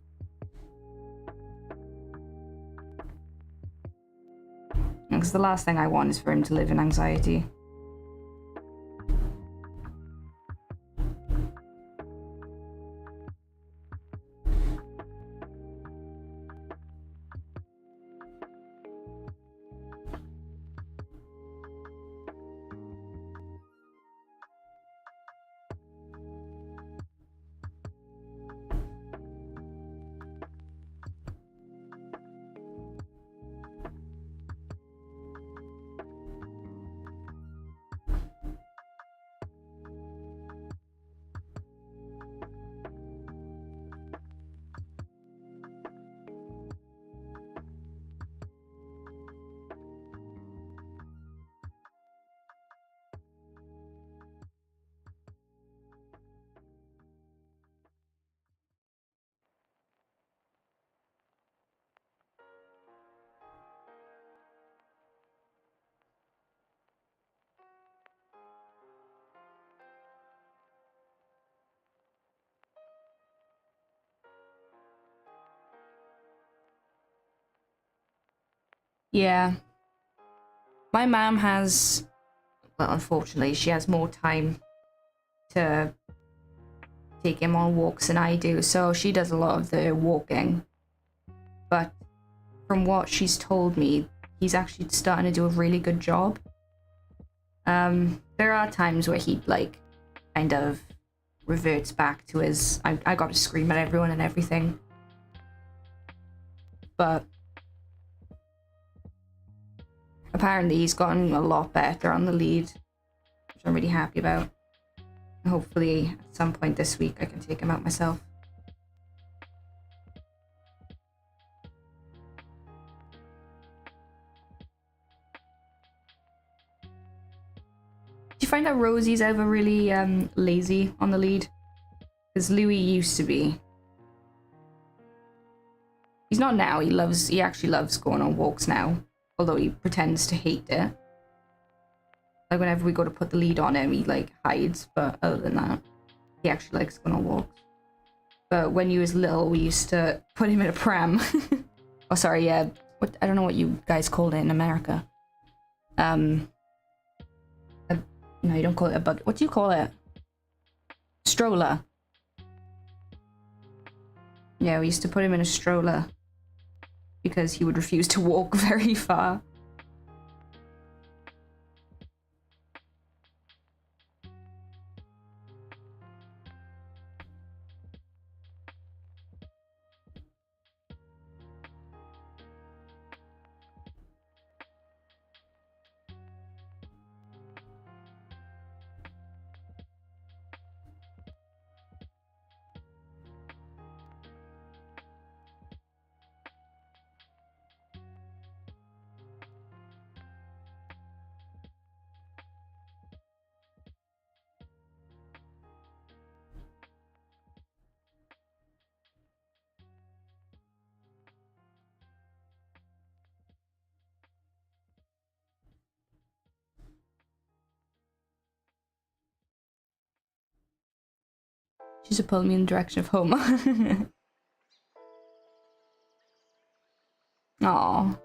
Because the last thing I want is for him to live in anxiety. Yeah. My mom has, well, unfortunately, she has more time to take him on walks than I do, so she does a lot of the walking. But from what she's told me, he's actually starting to do a really good job. There are times where he, like, kind of reverts back to his, I got to scream at everyone and everything. But apparently he's gotten a lot better on the lead, which I'm really happy about. Hopefully at some point this week I can take him out myself. Do you find that Rosie's ever really lazy on the lead? Because Louis used to be. He's not now. He actually loves going on walks now, although he pretends to hate it. Like whenever we go to put the lead on him, he like hides, but other than that, he actually likes going on walks. But when he was little, we used to put him in a pram. Oh, sorry, yeah. What, I don't know what you guys called it in America. No, you don't call it a bug. What do you call it? Stroller. Yeah, we used to put him in a stroller because he would refuse to walk very far. She's pulling me in the direction of home. Aw.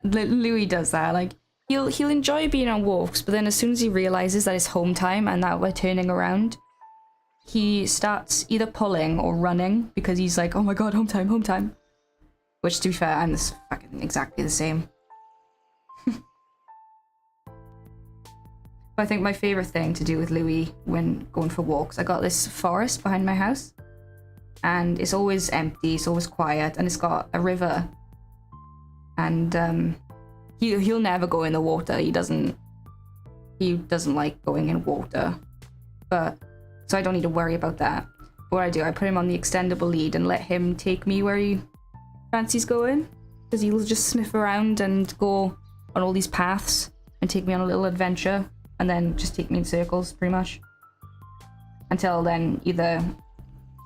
Louis does that, like, he'll enjoy being on walks, but then as soon as he realizes that it's home time and that we're turning around, he starts either pulling or running because he's like, oh my god, home time, home time. Which, to be fair, I'm fucking exactly the same. I think my favorite thing to do with Louis when going for walks, I got this forest behind my house, and it's always empty, it's always quiet, and it's got a river. And he'll never go in the water. He doesn't like going in water, but so I don't need to worry about that. What I do, I put him on the extendable lead and let him take me where he fancies going, because he'll just sniff around and go on all these paths and take me on a little adventure, and then just take me in circles pretty much until then either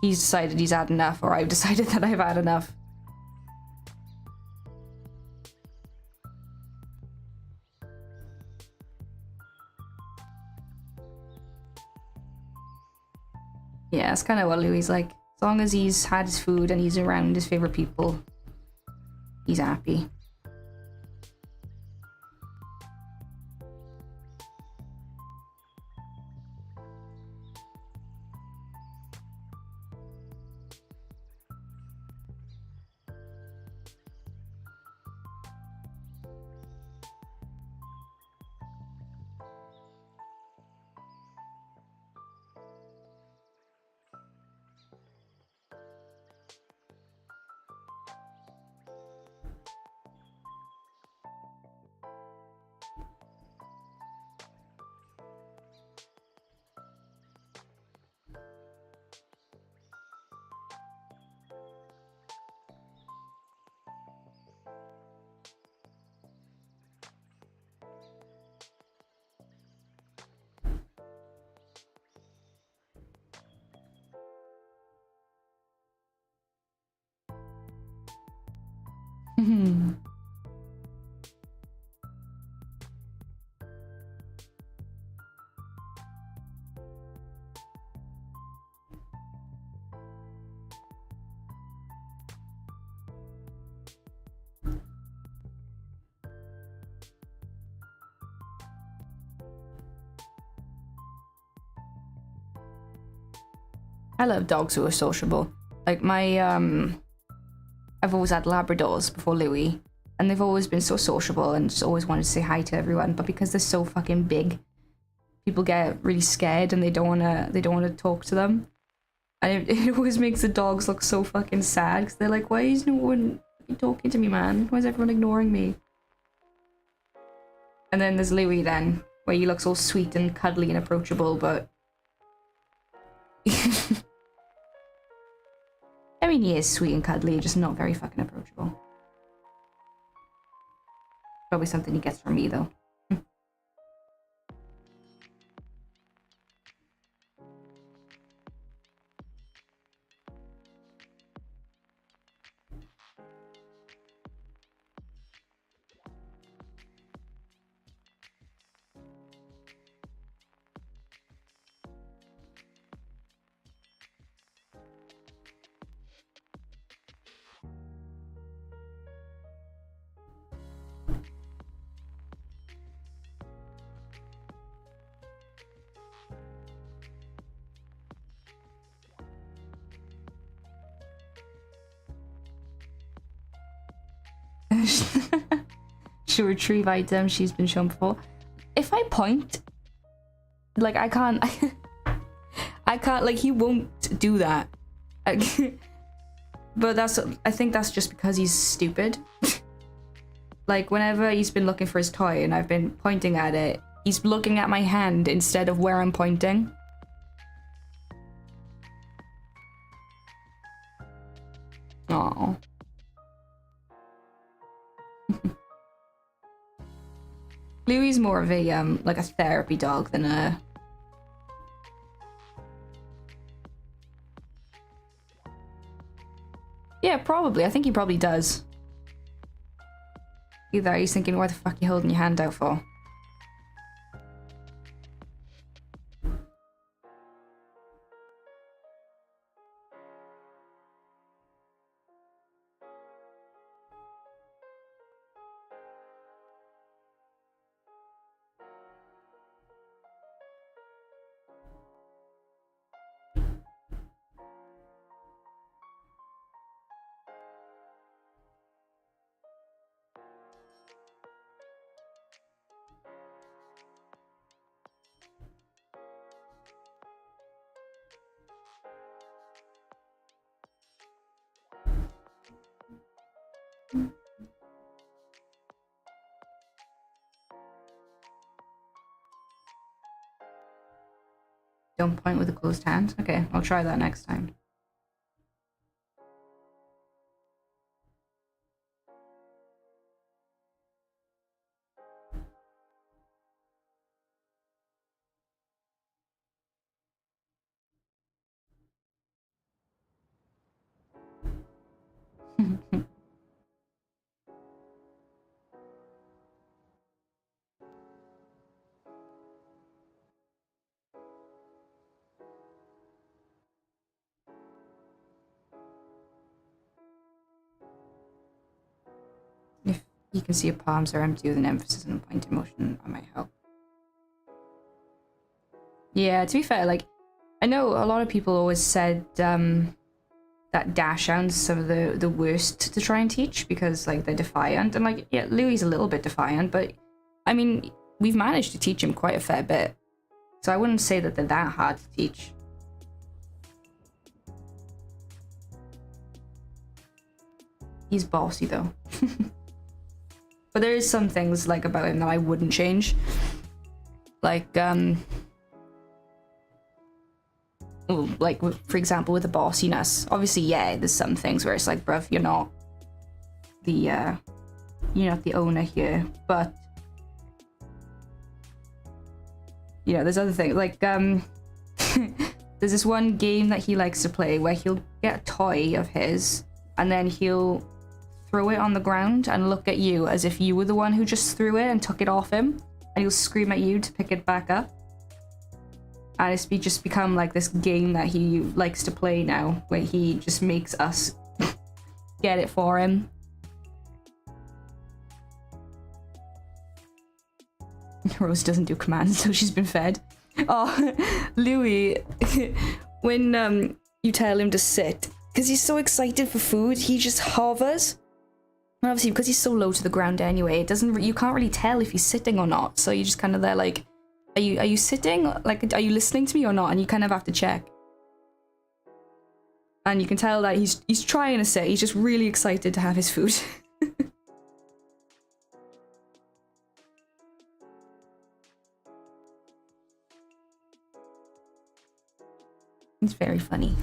he's decided he's had enough or I've decided that I've had enough. Yeah, it's kind of what Louis like. As long as he's had his food and he's around his favorite people, he's happy. I love dogs who are sociable. Like I've always had Labradors before Louis, and they've always been so sociable and just always wanted to say hi to everyone. But because they're so fucking big, people get really scared and they don't wanna talk to them. And it always makes the dogs look so fucking sad because they're like, why is no one talking to me, man? Why is everyone ignoring me? And then there's Louis then, where he looks all sweet and cuddly and approachable, but I mean, he is sweet and cuddly, just not very fucking approachable. Probably something he gets from me, though. She'll retrieve items she's been shown before. If I point, like, I can't, like, he won't do that. But I think that's just because he's stupid. Like, whenever he's been looking for his toy and I've been pointing at it, he's looking at my hand instead of where I'm pointing. Aww. Louis is more of a like a therapy dog than a... Yeah, probably. I think he probably does. Either he's thinking, why the fuck are you holding your hand out for? Don't point with a closed hand? Okay, I'll try that next time. If you can see your palms are empty with an emphasis on pointed motion, that might help. Yeah, to be fair, like, I know a lot of people always said that dash sounds some of the worst to try and teach because, like, they're defiant. And, like, yeah, Louis's a little bit defiant, but, I mean, we've managed to teach him quite a fair bit. So I wouldn't say that they're that hard to teach. He's bossy, though. But there is some things, like, about him that I wouldn't change. Like, like, for example, with the bossiness. Obviously, yeah, there's some things where it's like, bruv, you're not the owner here. But, you know, there's other things. Like, there's this one game that he likes to play where he'll get a toy of his and then he'll throw it on the ground and look at you as if you were the one who just threw it and took it off him. And he'll scream at you to pick it back up. And it's just become like this game that he likes to play now, where he just makes us get it for him. Rose doesn't do commands, so she's been fed. Oh, Louis, when you tell him to sit, because he's so excited for food, he just hovers. And obviously, because he's so low to the ground anyway, you can't really tell if he's sitting or not. So you're just kind of there like, are you sitting? Like, are you listening to me or not? And you kind of have to check. And you can tell that he's trying to sit. He's just really excited to have his food. It's very funny.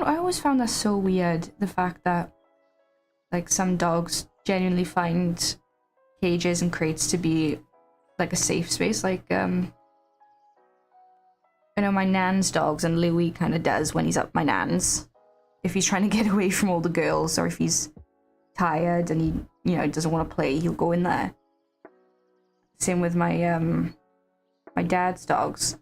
I always found that so weird, the fact that, like, some dogs genuinely find cages and crates to be, like, a safe space. Like, I know my nan's dogs, and Louis kind of does when he's up my nan's. If he's trying to get away from all the girls, or if he's tired and he, doesn't want to play, he'll go in there. Same with my, my dad's dogs.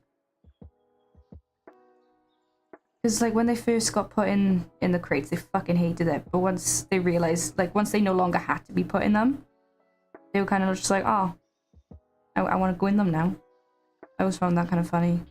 Because, like, when they first got put in the crates, they fucking hated it. But once they realized, like, once they no longer had to be put in them, they were kind of just like, oh, I want to go in them now. I always found that kind of funny.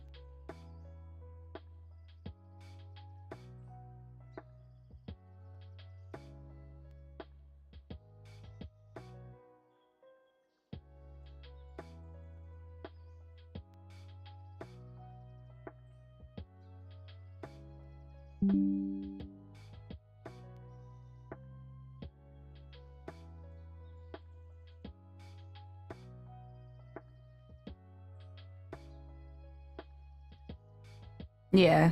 Yeah.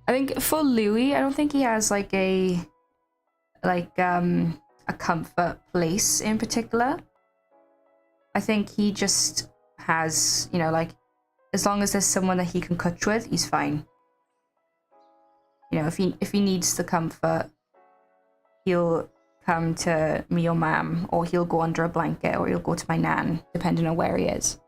I think for Louis, I don't think he has like a comfort place in particular. I think he just has, you know, like, as long as there's someone that he can cuddle with, he's fine. You know, if he needs the comfort, he'll come to me or Mam, or he'll go under a blanket, or he'll go to my nan, depending on where he is.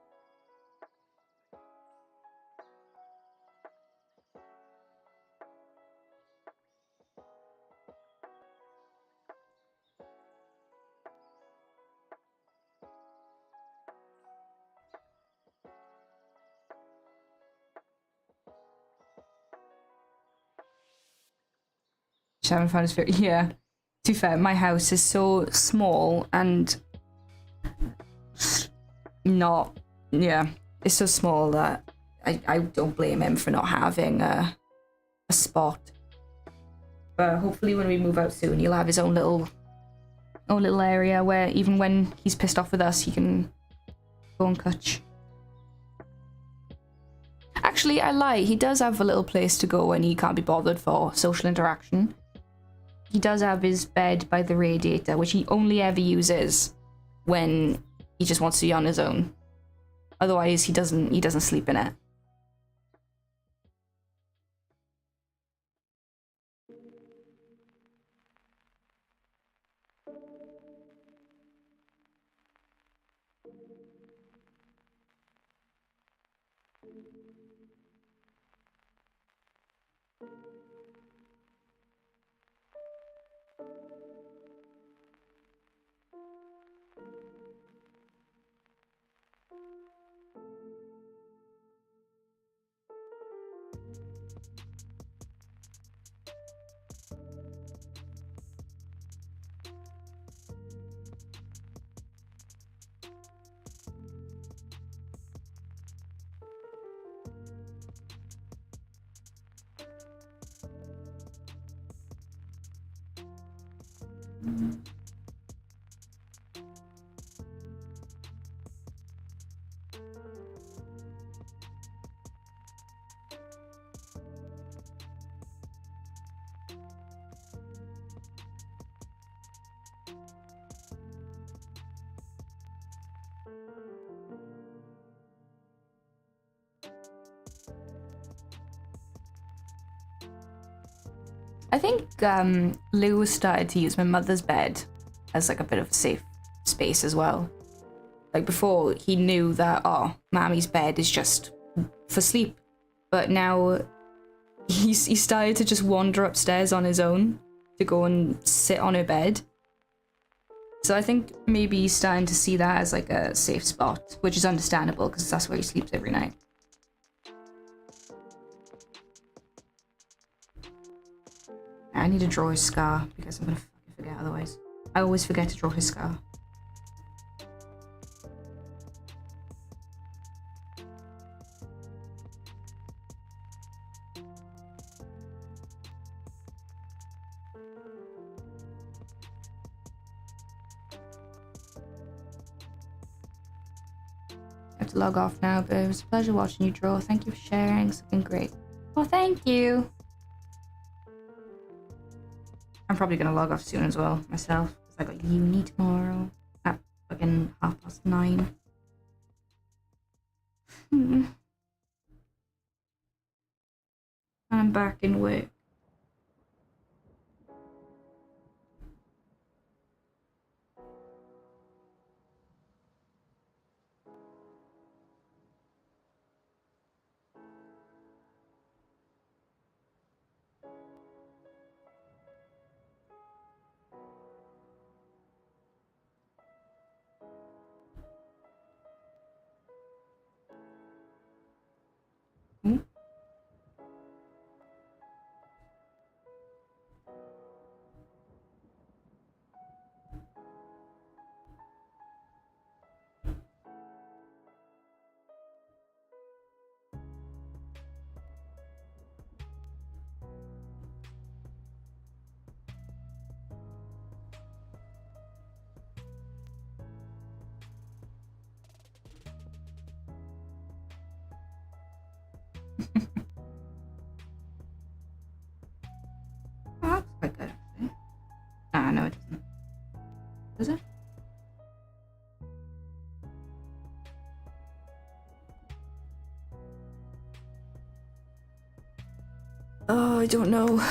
Just haven't found his favorite. Yeah. To be fair, my house is so small and not. Yeah, it's so small that I don't blame him for not having a spot. But hopefully, when we move out soon, he'll have his own little area where even when he's pissed off with us, he can go and catch. Actually, I lie. He does have a little place to go when he can't be bothered for social interaction. He does have his bed by the radiator, which he only ever uses when he just wants to be on his own. Otherwise, he doesn't sleep in it. I think Lou started to use my mother's bed as like a bit of a safe space as well. Like before, he knew that, oh, Mammy's bed is just for sleep. But now he started to just wander upstairs on his own to go and sit on her bed. So I think maybe he's starting to see that as like a safe spot, which is understandable because that's where he sleeps every night. I need to draw his scar because I'm gonna fucking forget otherwise. I always forget to draw his scar. I have to log off now, but it was a pleasure watching you draw. Thank you for sharing. It's been great. Well, thank you. I'm probably gonna log off soon as well, myself. Because I got uni tomorrow at fucking 9:30. And I'm back in work. no, it doesn't. Does it? Oh, I don't know.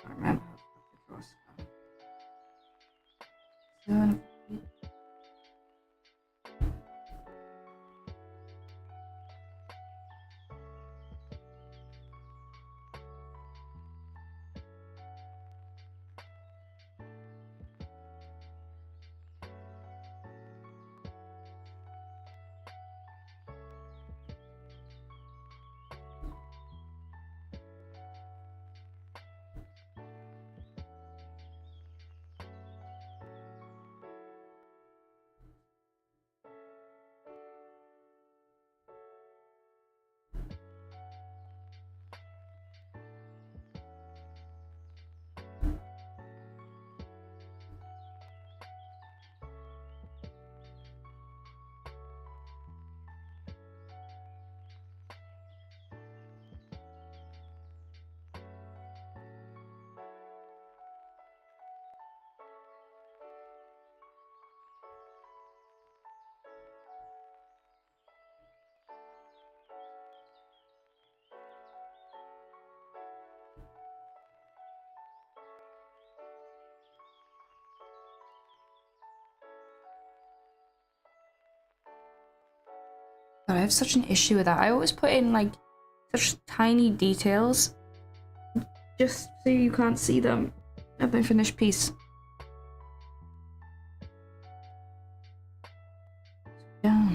I don't remember how to put the cross. 7. God, I have such an issue with that. I always put in like such tiny details just so you can't see them at the finished piece. Yeah.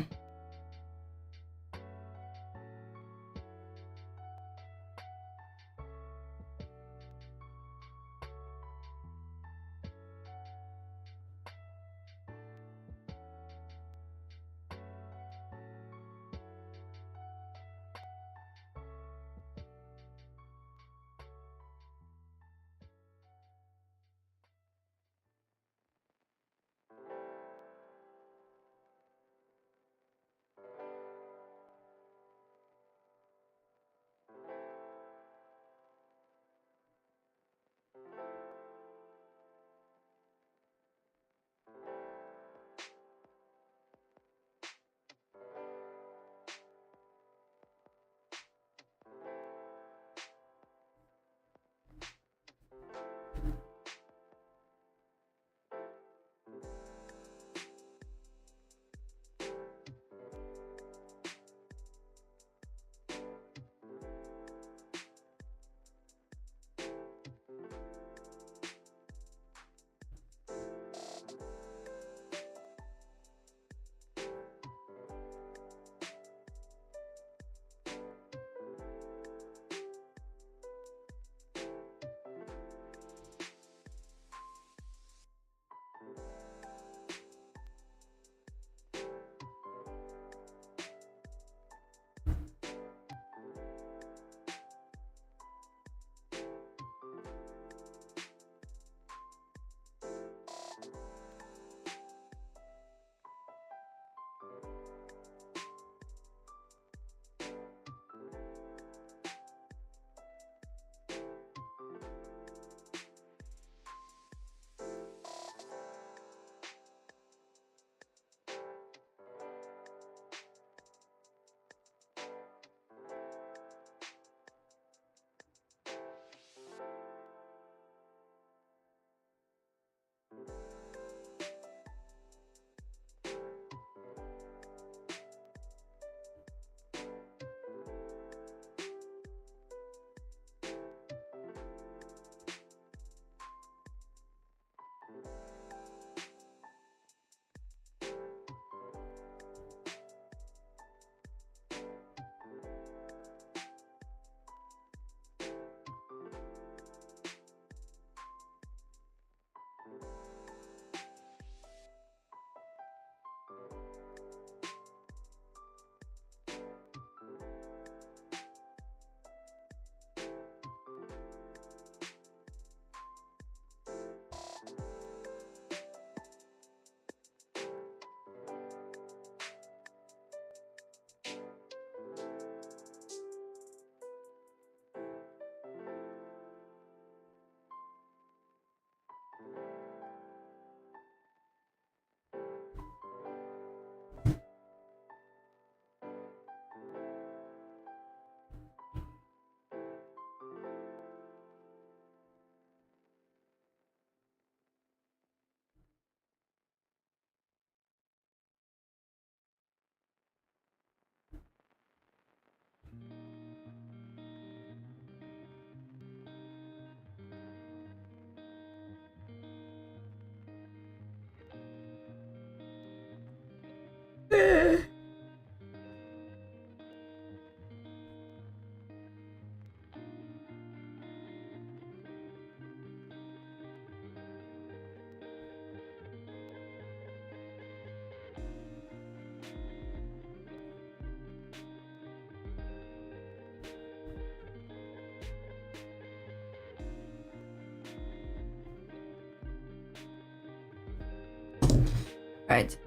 Right.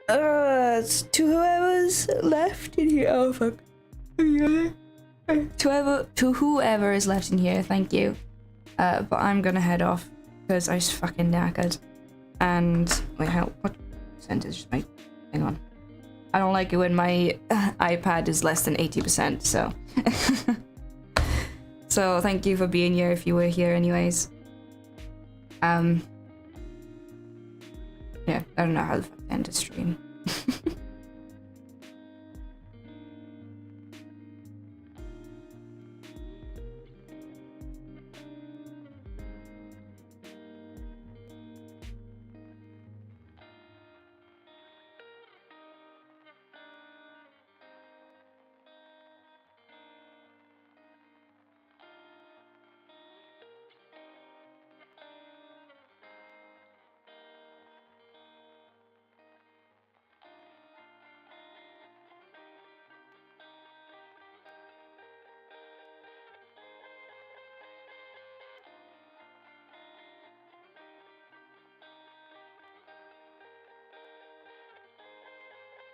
It's 2 hours left in here. Oh fuck. To whoever is left in here, thank you. But I'm gonna head off because I was fucking knackered. And wait, what percentage is my? Hang on. I don't like it when my iPad is less than 80%. So. So thank you for being here if you were here, anyways. Yeah, I don't know how the fuck to end the stream.